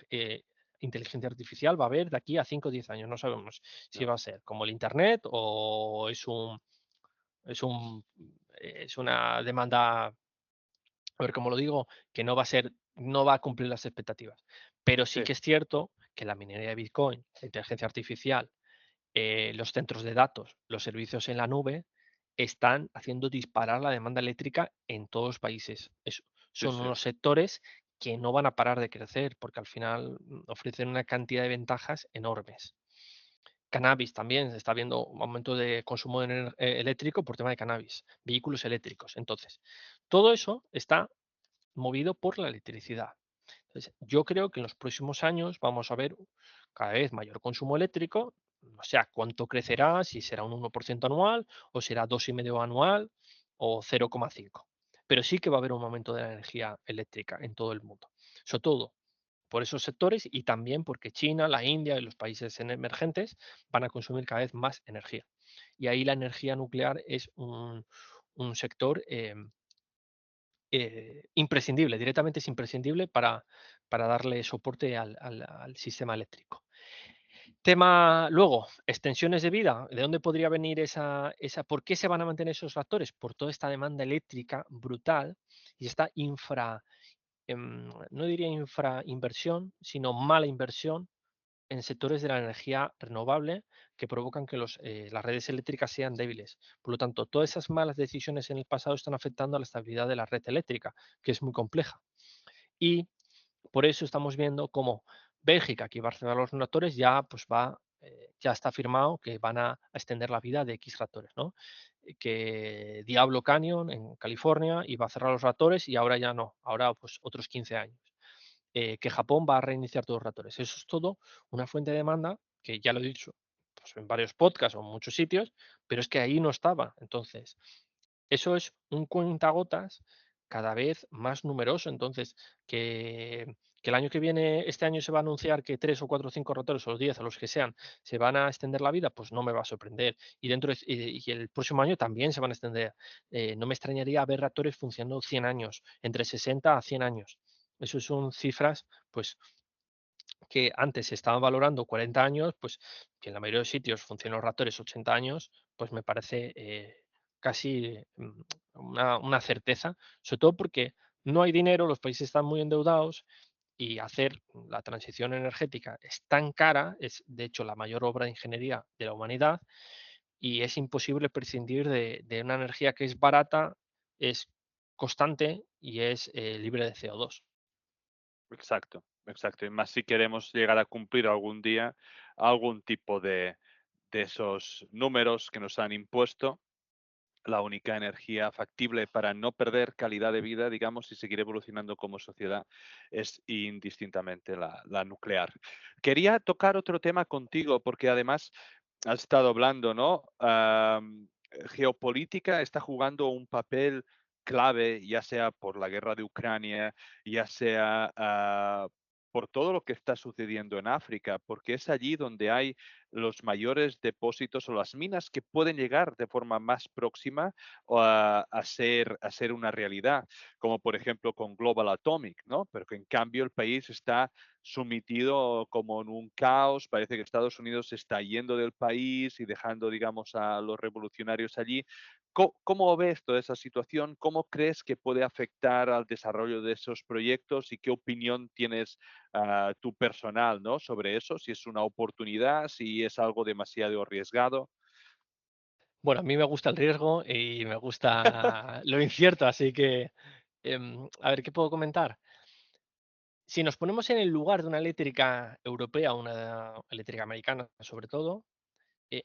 inteligencia artificial va a haber de aquí a 5 o 10 años. No sabemos si No, va a ser como el Internet o es un, es una demanda, a ver cómo lo digo, que no va a cumplir las expectativas. Pero sí sí, que es cierto que la minería de Bitcoin, la inteligencia artificial, los centros de datos, los servicios en la nube, están haciendo disparar la demanda eléctrica en todos los países. sí, Son sí. unos sectores que no van a parar de crecer porque al final ofrecen una cantidad de ventajas enormes. Cannabis también, se está viendo un aumento de consumo eléctrico por tema de cannabis, vehículos eléctricos. Entonces, todo eso está movido por la electricidad. Entonces, yo creo que en los próximos años vamos a ver cada vez mayor consumo eléctrico, no sé a cuánto crecerá, si será un 1% anual o será 2,5 anual o 0,5. Pero sí que va a haber un aumento de la energía eléctrica en todo el mundo. Sobre todo por esos sectores y también porque China, la India y los países emergentes van a consumir cada vez más energía. Y ahí la energía nuclear es un sector imprescindible, directamente es imprescindible para darle soporte al sistema eléctrico. Tema luego, extensiones de vida. ¿De dónde podría venir por qué se van a mantener esos reactores? Por toda esta demanda eléctrica brutal y esta no diría infrainversión, sino mala inversión en sectores de la energía renovable que provocan que las redes eléctricas sean débiles. Por lo tanto, todas esas malas decisiones en el pasado están afectando a la estabilidad de la red eléctrica, que es muy compleja. Y por eso estamos viendo cómo Bélgica, que iba a cerrar los reactores, ya pues ya está firmado que van a extender la vida de X reactores, ¿no? Que Diablo Canyon en California iba a cerrar los reactores y ahora ya no, ahora pues otros 15 años. Que Japón va a reiniciar todos los reactores. Eso es todo una fuente de demanda que ya lo he dicho pues, en varios podcasts o en muchos sitios, pero es que ahí no estaba. Entonces, eso es un cuentagotas cada vez más numeroso. Entonces, que el año que viene, este año se va a anunciar que 3 o 4 o 5 rotores o los 10 o los que sean, se van a extender la vida, pues no me va a sorprender. Y y el próximo año también se van a extender. No me extrañaría ver reactores funcionando 100 años, entre 60 a 100 años. Eso son cifras, pues, que antes se estaban valorando 40 años, pues que en la mayoría de sitios funcionan los reactores 80 años, pues me parece casi una certeza, sobre todo porque no hay dinero, los países están muy endeudados y hacer la transición energética es tan cara, es de hecho la mayor obra de ingeniería de la humanidad y es imposible prescindir de una energía que es barata, es constante y es libre de CO2. Exacto, exacto. Y más si queremos llegar a cumplir algún día algún tipo de esos números que nos han impuesto, la única energía factible para no perder calidad de vida, digamos, y seguir evolucionando como sociedad es indistintamente la nuclear. Quería tocar otro tema contigo porque además has estado hablando, ¿no? Geopolítica está jugando un papel clave, ya sea por la guerra de Ucrania, ya sea por todo lo que está sucediendo en África, porque es allí donde hay los mayores depósitos o las minas que pueden llegar de forma más próxima a ser una realidad, como por ejemplo con Global Atomic, ¿no? Pero que en cambio el país está sometido como en un caos, parece que Estados Unidos se está yendo del país y dejando, digamos, a los revolucionarios allí. ¿Cómo ves toda esa situación? ¿Cómo crees que puede afectar al desarrollo de esos proyectos y qué opinión tienes tu personal, ¿no? Sobre eso, si es una oportunidad, si es algo demasiado arriesgado. Bueno, a mí me gusta el riesgo y me gusta lo incierto, así que, a ver, ¿qué puedo comentar? Si nos ponemos en el lugar de una eléctrica europea, una eléctrica americana, sobre todo,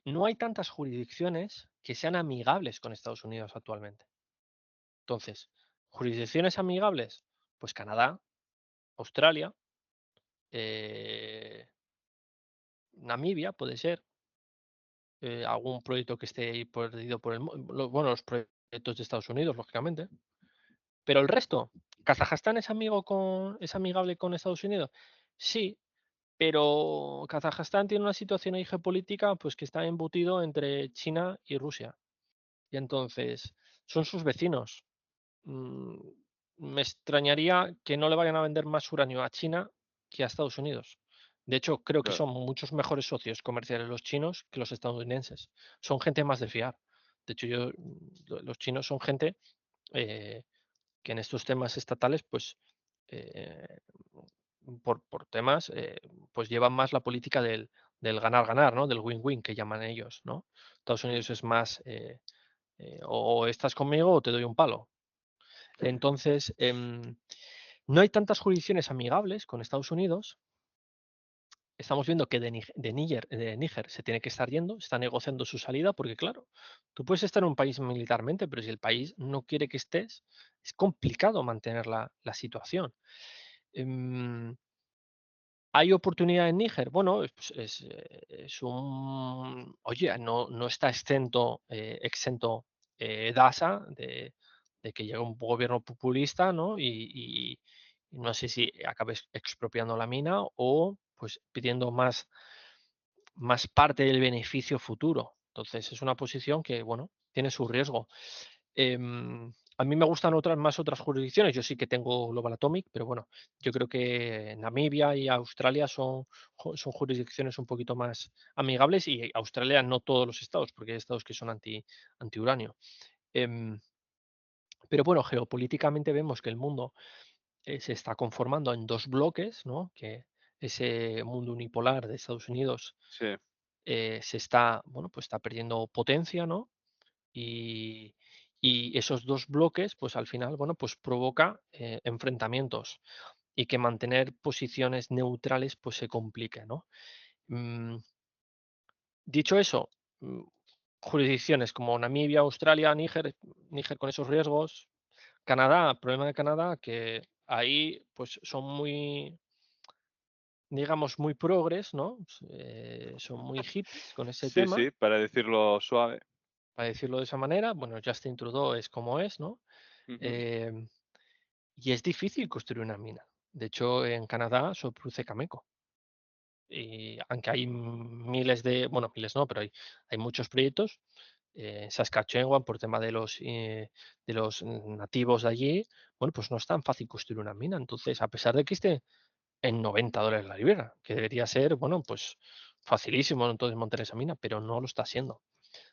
no hay tantas jurisdicciones que sean amigables con Estados Unidos actualmente. Entonces, jurisdicciones amigables, pues Canadá, Australia, eh, Namibia puede ser, algún proyecto que esté ahí perdido por bueno, los proyectos de Estados Unidos, lógicamente. Pero el resto, ¿Kazajstán es amigable con Estados Unidos? Sí, pero Kazajstán tiene una situación ahí geopolítica, pues, que está embutido entre China y Rusia. Y entonces, son sus vecinos. Mm, Me extrañaría que no le vayan a vender más uranio a China que a Estados Unidos. De hecho, creo que Claro. son muchos mejores socios comerciales los chinos que los estadounidenses. Son gente más de fiar. De hecho, los chinos son gente, eh que en estos temas estatales, pues, eh, por temas, pues llevan más la política del ganar-ganar, ¿no? Del win-win que llaman ellos, ¿no? Estados Mm. Unidos es más, o estás conmigo o te doy un palo. Entonces, no hay tantas jurisdicciones amigables con Estados Unidos. Estamos viendo que de Níger se tiene que estar yendo, está negociando su salida, porque claro, tú puedes estar en un país militarmente, pero si el país no quiere que estés, es complicado mantener la situación. Em, ¿Hay oportunidad en Níger? Bueno, es un, oye, no está exento DASA de que llegue un gobierno populista, ¿no? Y no sé si acabe expropiando la mina o pues pidiendo más parte del beneficio futuro. Entonces es una posición que, bueno, tiene su riesgo. A mí me gustan otras jurisdicciones. Yo sí que tengo Global Atomic, pero bueno, yo creo que Namibia y Australia son jurisdicciones un poquito más amigables, y Australia no todos los estados, porque hay estados que son antiuranio. Em, pero bueno, geopolíticamente vemos que el mundo se está conformando en 2 bloques, ¿no? Que ese mundo unipolar de Estados Unidos Sí, se está, bueno, pues está perdiendo potencia, ¿no? Y, y esos 2 bloques, pues al final, bueno, pues provoca enfrentamientos, y que mantener posiciones neutrales pues se complique, ¿no? Mm, Dicho eso, mm, jurisdicciones como Namibia, Australia, Níger con esos riesgos, Canadá, problema de Canadá, que ahí pues son muy, digamos, muy progres, ¿no? Son muy hippies con ese sí, tema, sí, para decirlo suave. para decirlo de esa manera. Bueno, Justin Trudeau es como es, ¿no? Ujú. Em, y es difícil construir una mina. De hecho, en Canadá se produce Cameco. Y aunque hay miles bueno, miles no, pero hay muchos proyectos, Saskatchewan, por tema de los nativos de allí, bueno, pues no es tan fácil construir una mina. Entonces, a pesar de que esté en $90 la libra, que debería ser, bueno, pues facilísimo, ¿no? Entonces montar esa mina, pero no lo está siendo.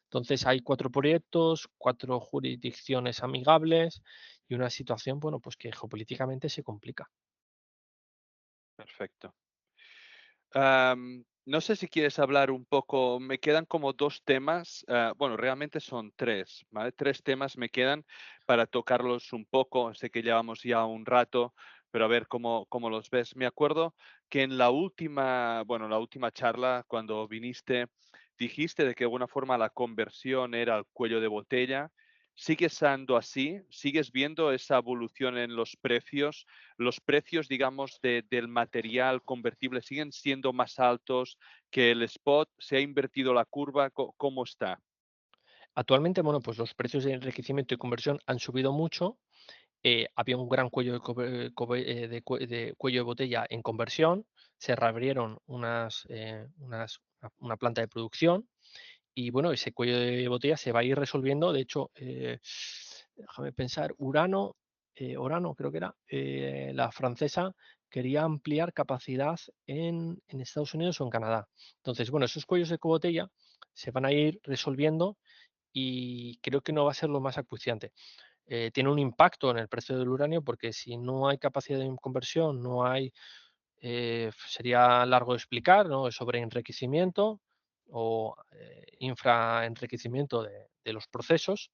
Entonces hay 4 proyectos, 4 jurisdicciones amigables y una situación, bueno, pues que geopolíticamente se complica. Perfecto. No sé si quieres hablar un poco, me quedan como 2 temas, bueno, realmente son 3, ¿vale? 3 temas me quedan para tocarlos un poco. Sé que llevamos ya un rato, pero a ver cómo los ves. Me acuerdo que en la última charla, cuando viniste, dijiste de que de alguna forma la conversión era el cuello de botella. ¿Sigue siendo así? ¿Sigues viendo esa evolución en los precios, digamos, del material convertible siguen siendo más altos que el spot? ¿Se ha invertido la curva? ¿Cómo está? Actualmente, bueno, pues los precios de enriquecimiento y conversión han subido mucho. Había un gran cuello de cuello de botella en conversión. Se reabrieron una planta de producción, y bueno, ese cuello de botella se va a ir resolviendo. De hecho, déjame pensar, Orano creo que era, la francesa quería ampliar capacidad en Estados Unidos o en Canadá. Entonces, bueno, esos cuellos de botella se van a ir resolviendo, y creo que no va a ser lo más acuciante. Tiene un impacto en el precio del uranio, porque si no hay capacidad de conversión, no hay, sería largo de explicar, ¿no? Sobre enriquecimiento o infraenriquecimiento de los procesos,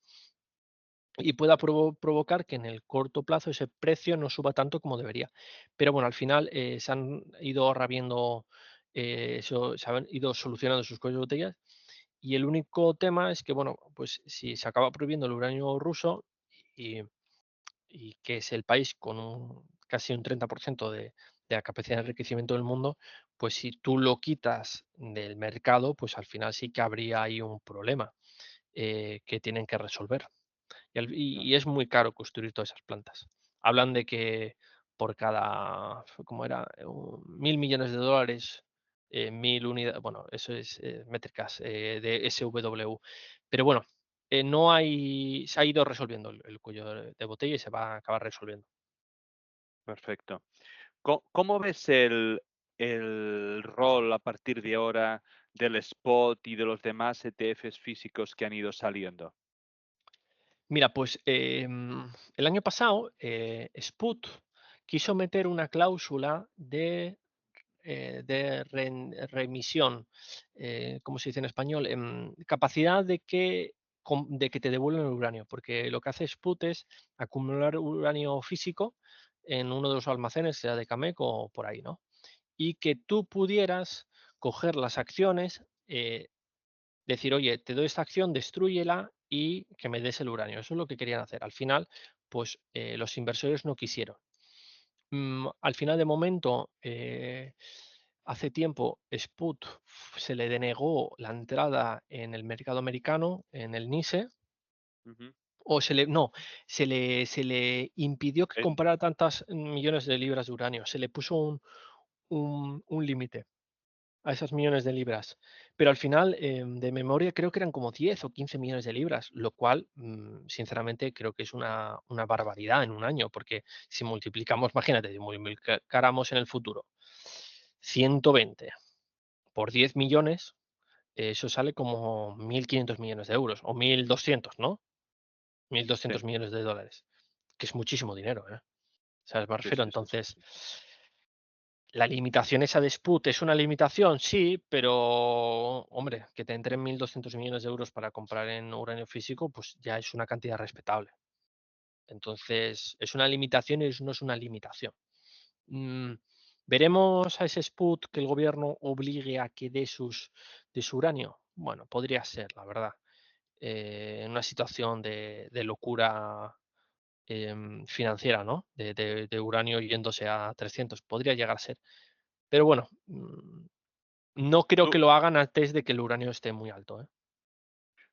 y pueda provocar que en el corto plazo ese precio no suba tanto como debería. Pero bueno, al final se han ido rabiendo, se han ido solucionando sus cuellos de botellas, y el único tema es que, bueno, pues si se acaba prohibiendo el uranio ruso, y, y que es el país con casi un 30% de la capacidad de enriquecimiento del mundo, pues si tú lo quitas del mercado, pues al final sí que habría ahí un problema que tienen que resolver. No, Y es muy caro construir todas esas plantas. Hablan de que por cada, ¿cómo era? 1.000 millones de dólares, 1.000 unidades, bueno, eso es métricas de SW. Pero bueno, no hay, se ha ido resolviendo el cuello de botella, y se va a acabar resolviendo. perfecto. ¿Cómo ves el rol a partir de ahora del spot y de los demás ETFs físicos que han ido saliendo? Mira, pues el año pasado Sput quiso meter una cláusula de remisión, ¿cómo se dice en español? Capacidad de que te devuelvan el uranio, porque lo que hace Sput es acumular uranio físico en uno de los almacenes, sea de Cameco o por ahí, ¿no? Y que tú pudieras coger las acciones, decir, oye, te doy esta acción, destrúyela y que me des el uranio. Eso es lo que querían hacer. Al final, pues los inversores no quisieron. Al final, de momento, hace tiempo, Sput se le denegó la entrada en el mercado americano, en el NYSE, Ujú. o no, se le impidió que Eh, comprara tantas millones de libras de uranio. Se le puso un límite a esas millones de libras. Pero al final, de memoria, creo que eran como 10 o 15 millones de libras, lo cual, sinceramente, creo que es una barbaridad en un año, porque si multiplicamos, imagínate, si multiplicáramos en el futuro 120 por 10 millones, eso sale como 1.500 millones de euros, o 1.200, ¿no? mil Sí, doscientos millones de dólares, que es muchísimo dinero, ¿eh? ¿Sabes? Me sí, refiero. sí, sí, sí, Entonces, sí. la limitación esa de Sput es una limitación, sí, pero hombre, que te entren 1.200 millones de euros para comprar en uranio físico, pues ya es una cantidad respetable. Entonces, es una limitación y no es una limitación. Mm, ¿Veremos a ese Sput que el gobierno obligue a que dé de su uranio? Bueno, podría ser, la verdad. En una situación de locura financiera, ¿no? De uranio yéndose a 300, podría llegar a ser. Pero bueno, no creo ¿Tú, que lo hagan antes de que el uranio esté muy alto, ¿eh?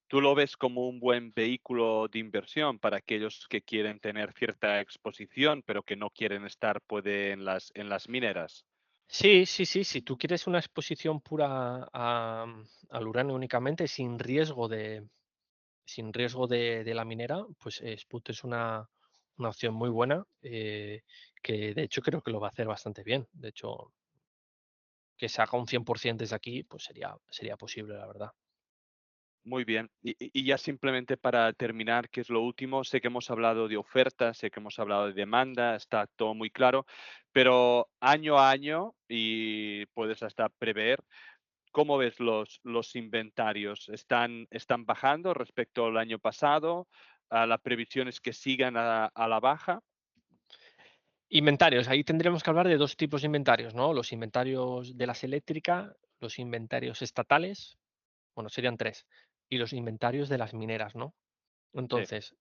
tú lo ves como un buen vehículo de inversión para aquellos que quieren tener cierta exposición, pero que no quieren estar puede, en las mineras? Sí, sí, sí, si tú quieres una exposición pura al uranio únicamente, sin riesgo de la minera, pues Sput es una opción muy buena, que de hecho creo que lo va a hacer bastante bien. De hecho, que se haga un 100% desde aquí, pues sería posible, la verdad. Muy bien. Y ya simplemente para terminar, que es lo último, sé que hemos hablado de oferta, sé que hemos hablado de demanda, está todo muy claro, pero año a año, y puedes hasta prever, ¿cómo ves los inventarios? ¿Están bajando respecto al año pasado? ¿La previsión es que sigan a la baja? Inventarios, ahí tendremos que hablar de 2 tipos de inventarios, ¿no? Los inventarios de las eléctricas, los inventarios estatales, bueno, serían 3, y los inventarios de las mineras, ¿no? Sí, Entonces,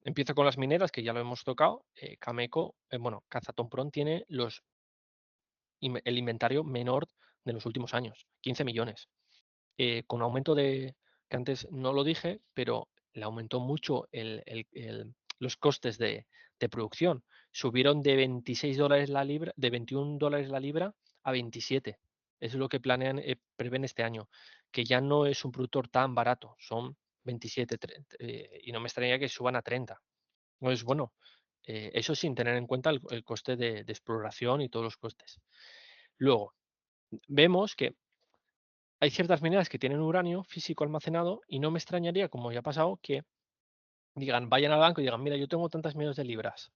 empiezo con las mineras, que ya lo hemos tocado. Cameco, bueno, Kazatomprom tiene el inventario menor de los últimos años, 15 millones. Con aumento que antes no lo dije, pero le aumentó mucho los costes de producción. Subieron de $26 la libra, de $21 la libra a 27. Eso es lo que prevén este año, que ya no es un productor tan barato, son 27, y no me extrañaría que suban a 30. Entonces, bueno, eso sin tener en cuenta el coste de exploración y todos los costes. Luego, vemos que hay ciertas mineras que tienen uranio físico almacenado y no me extrañaría, como ya ha pasado, que digan, vayan al banco y digan, mira, yo tengo tantas millones de libras,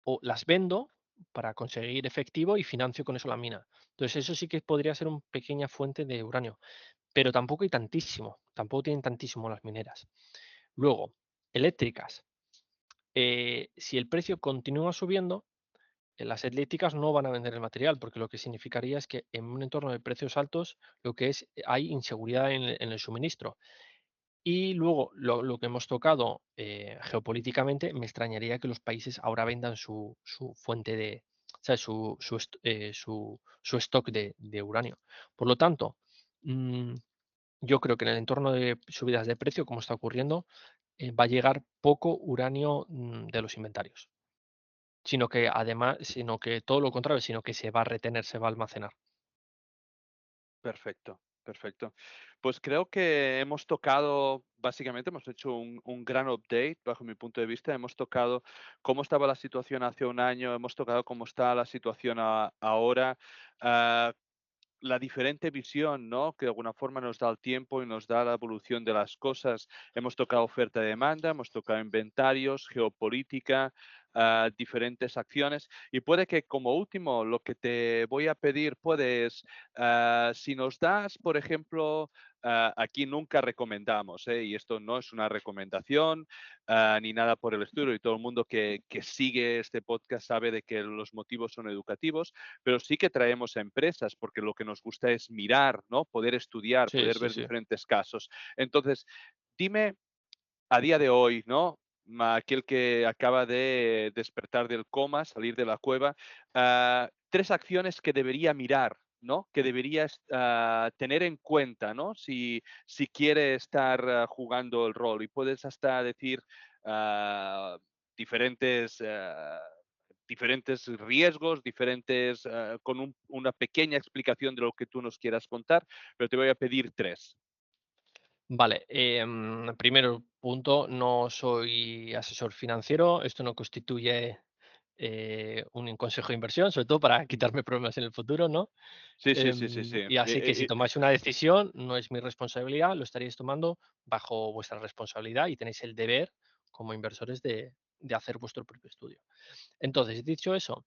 o las vendo para conseguir efectivo y financio con eso la mina. Entonces, eso sí que podría ser una pequeña fuente de uranio, pero tampoco hay tantísimo, tampoco tienen tantísimo las mineras. Luego, eléctricas. Si el precio continúa subiendo, las eléctricas no van a vender el material, porque lo que significaría es que en un entorno de precios altos, lo que es, hay inseguridad en el suministro. Y luego, lo que hemos tocado geopolíticamente, me extrañaría que los países ahora vendan su fuente de, ¿sabes? Su stock de uranio. Por lo tanto, mm, yo creo que en el entorno de subidas de precio, como está ocurriendo, va a llegar poco uranio de los inventarios, sino que todo lo contrario, sino que se va a retener, se va a almacenar. perfecto, perfecto. Pues creo que hemos tocado, básicamente hemos hecho un gran update bajo mi punto de vista. Hemos tocado cómo estaba la situación hace un año, hemos tocado cómo está la situación ahora. ah, la diferente visión, ¿no? Que de alguna forma nos da el tiempo y nos da la evolución de las cosas. Hemos tocado oferta y demanda, hemos tocado inventarios, geopolítica, diferentes acciones. Y puede que como último, lo que te voy a pedir, puedes, si nos das, por ejemplo, aquí nunca recomendamos, ¿eh? Y esto no es una recomendación ni nada por el estilo, y todo el mundo que sigue este podcast sabe de que los motivos son educativos, pero sí que traemos a empresas, porque lo que nos gusta es mirar, ¿no? Poder estudiar, Sí, poder sí, ver sí. diferentes casos. Entonces, dime a día de hoy, ¿no? Aquel que acaba de despertar del coma, salir de la cueva, 3 acciones que debería mirar, ¿no? Que deberías tener en cuenta, ¿no? Si quiere estar jugando el rol. Y puedes hasta decir ah, diferentes diferentes riesgos, diferentes, con una pequeña explicación de lo que tú nos quieras contar, pero te voy a pedir tres. Vale, primero punto, no soy asesor financiero, esto no constituye un consejo de inversión, sobre todo para quitarme problemas en el futuro, ¿no? Sí, sí, sí, sí, sí. Y así que si tomáis una decisión, no es mi responsabilidad, lo estaréis tomando bajo vuestra responsabilidad y tenéis el deber como inversores de hacer vuestro propio estudio. Entonces, dicho eso,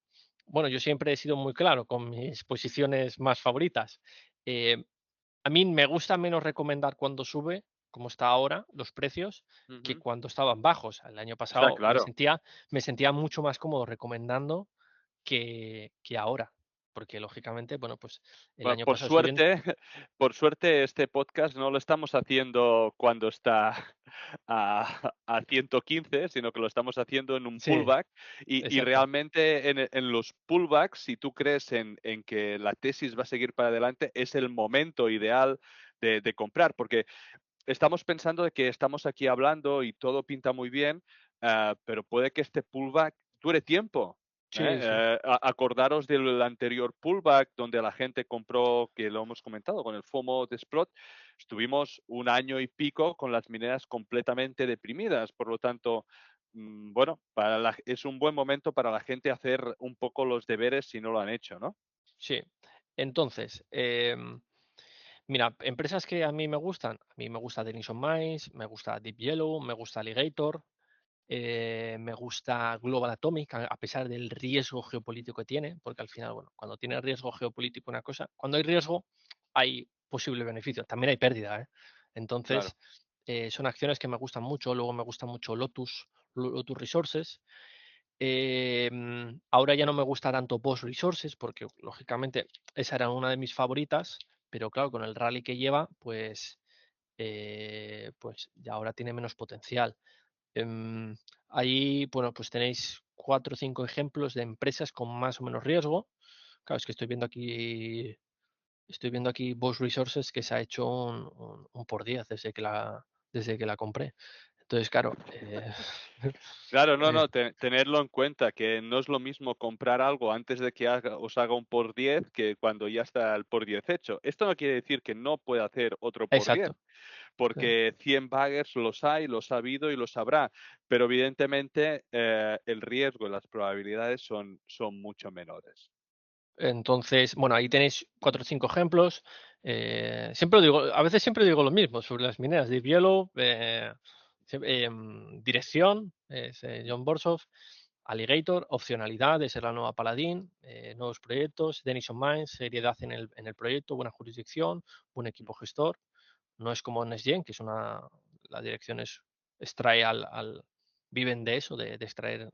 bueno, yo siempre he sido muy claro con mis posiciones más favoritas. Eh, a mí me gusta menos recomendar cuando sube, como está ahora, los precios, que Ujú. cuando estaban bajos. El año Está pasado claro. me sentía mucho más cómodo recomendando que ahora, porque lógicamente, bueno, pues el Bueno, año por pasado estuve viendo. suerte, por suerte este podcast no lo estamos haciendo cuando está a 115, sino que lo estamos haciendo en un Sí, pullback y exacto. realmente en los pullbacks, si tú crees en que la tesis va a seguir para adelante, es el momento ideal de comprar, porque estamos pensando de que estamos aquí hablando y todo pinta muy bien, pero puede que este pullback dure tiempo. Sí, sí, Acordaros del anterior pullback donde la gente compró, que lo hemos comentado, con el FOMO de Sprott, estuvimos un año y pico con las mineras completamente deprimidas. Por lo tanto, bueno, es un buen momento para la gente hacer un poco los deberes si no lo han hecho, ¿no? sí. Entonces, mira, empresas que a mí me gusta Denison Mines, me gusta Deep Yellow, me gusta Alligator, me gusta Global Atomic, a pesar del riesgo geopolítico que tiene, porque al final, bueno, cuando tiene riesgo geopolítico una cosa, cuando hay riesgo hay posible beneficio, también hay pérdida, ¿eh? Claro. Entonces, son acciones que me gustan mucho, luego me gusta mucho Lotus Resources. Ahora ya no me gusta tanto Boss Resources, porque lógicamente esa era una de mis favoritas, pero claro, con el rally que lleva, pues ya ahora tiene menos potencial. Em, Ahí, bueno, pues tenéis 4 o 5 ejemplos de empresas con más o menos riesgo. Claro, es que estoy viendo aquí Boss Resources que se ha hecho un por 10 desde que la compré. Entonces, claro, Claro, no, eh, no, tenerlo en cuenta, que no es lo mismo comprar algo antes de que os haga un por 10 que cuando ya está el por 10 hecho. Esto no quiere decir que no pueda hacer otro por 10, exacto. porque 100 baggers los hay, los ha habido y los habrá, pero evidentemente el riesgo y las probabilidades son mucho menores. Entonces, bueno, ahí tenéis 4 o 5 ejemplos. Siempre digo, a veces siempre digo lo mismo sobre las mineras. Deep Yellow, Dirección, es John Borshoff, Alligator, opcionalidad, de ser la nueva Paladín, nuevos proyectos, Denison Mines, seriedad en el proyecto, buena jurisdicción, buen equipo gestor. No es como NextGen, que la dirección extrae viven de eso, de extraer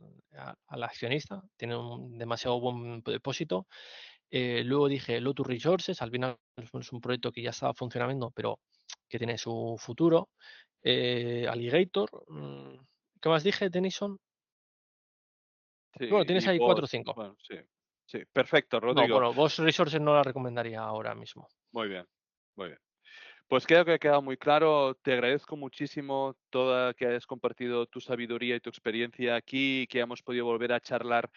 al accionista, tienen un demasiado buen depósito. Luego dije Lotus Resources, al final es un proyecto que ya estaba funcionando, pero que tiene su futuro. Alligator, ¿qué más dije? Denison. Sí, Bueno, tienes y ahí 4 o vos, 5. bueno, sí, sí, perfecto, No, Rodrigo. bueno, vos Resources no la recomendaría ahora mismo. Muy bien, muy bien. Pues creo que ha quedado muy claro. Te agradezco muchísimo toda que hayas compartido tu sabiduría y tu experiencia aquí, que hemos podido volver a charlar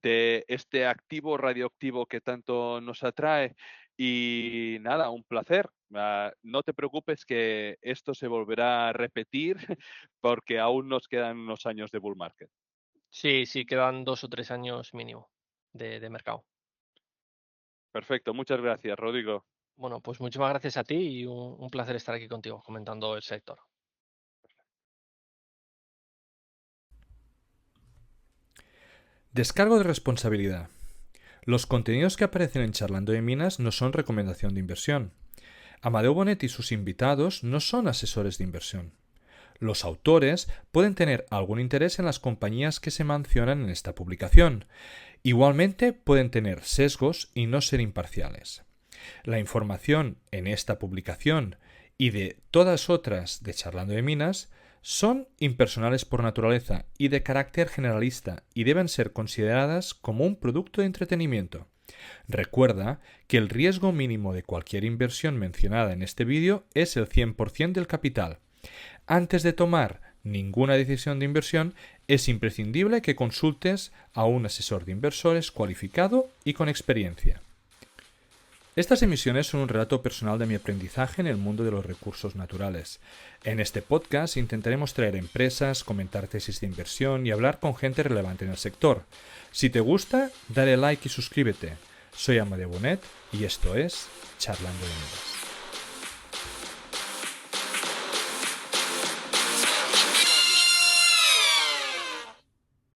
de este activo radioactivo que tanto nos atrae. Y nada, un placer. No te preocupes que esto se volverá a repetir porque aún nos quedan unos años de bull market. Sí, sí, quedan 2 o 3 años mínimo de mercado. Perfecto, muchas gracias, Rodrigo. Bueno, pues muchísimas gracias a ti y un placer estar aquí contigo comentando el sector. Descargo de responsabilidad. Los contenidos que aparecen en Charlando de Minas no son recomendación de inversión. Amadeo Bonet y sus invitados no son asesores de inversión. Los autores pueden tener algún interés en las compañías que se mencionan en esta publicación. Igualmente pueden tener sesgos y no ser imparciales. La información en esta publicación y de todas otras de Charlando de Minas son impersonales por naturaleza y de carácter generalista y deben ser consideradas como un producto de entretenimiento. Recuerda que el riesgo mínimo de cualquier inversión mencionada en este vídeo es el 100% del capital. Antes de tomar ninguna decisión de inversión, es imprescindible que consultes a un asesor de inversores cualificado y con experiencia. Estas emisiones son un relato personal de mi aprendizaje en el mundo de los recursos naturales. En este podcast intentaremos traer empresas, comentar tesis de inversión y hablar con gente relevante en el sector. Si te gusta, dale like y suscríbete. Soy Amadeo Bonet y esto es Charlando de Minas.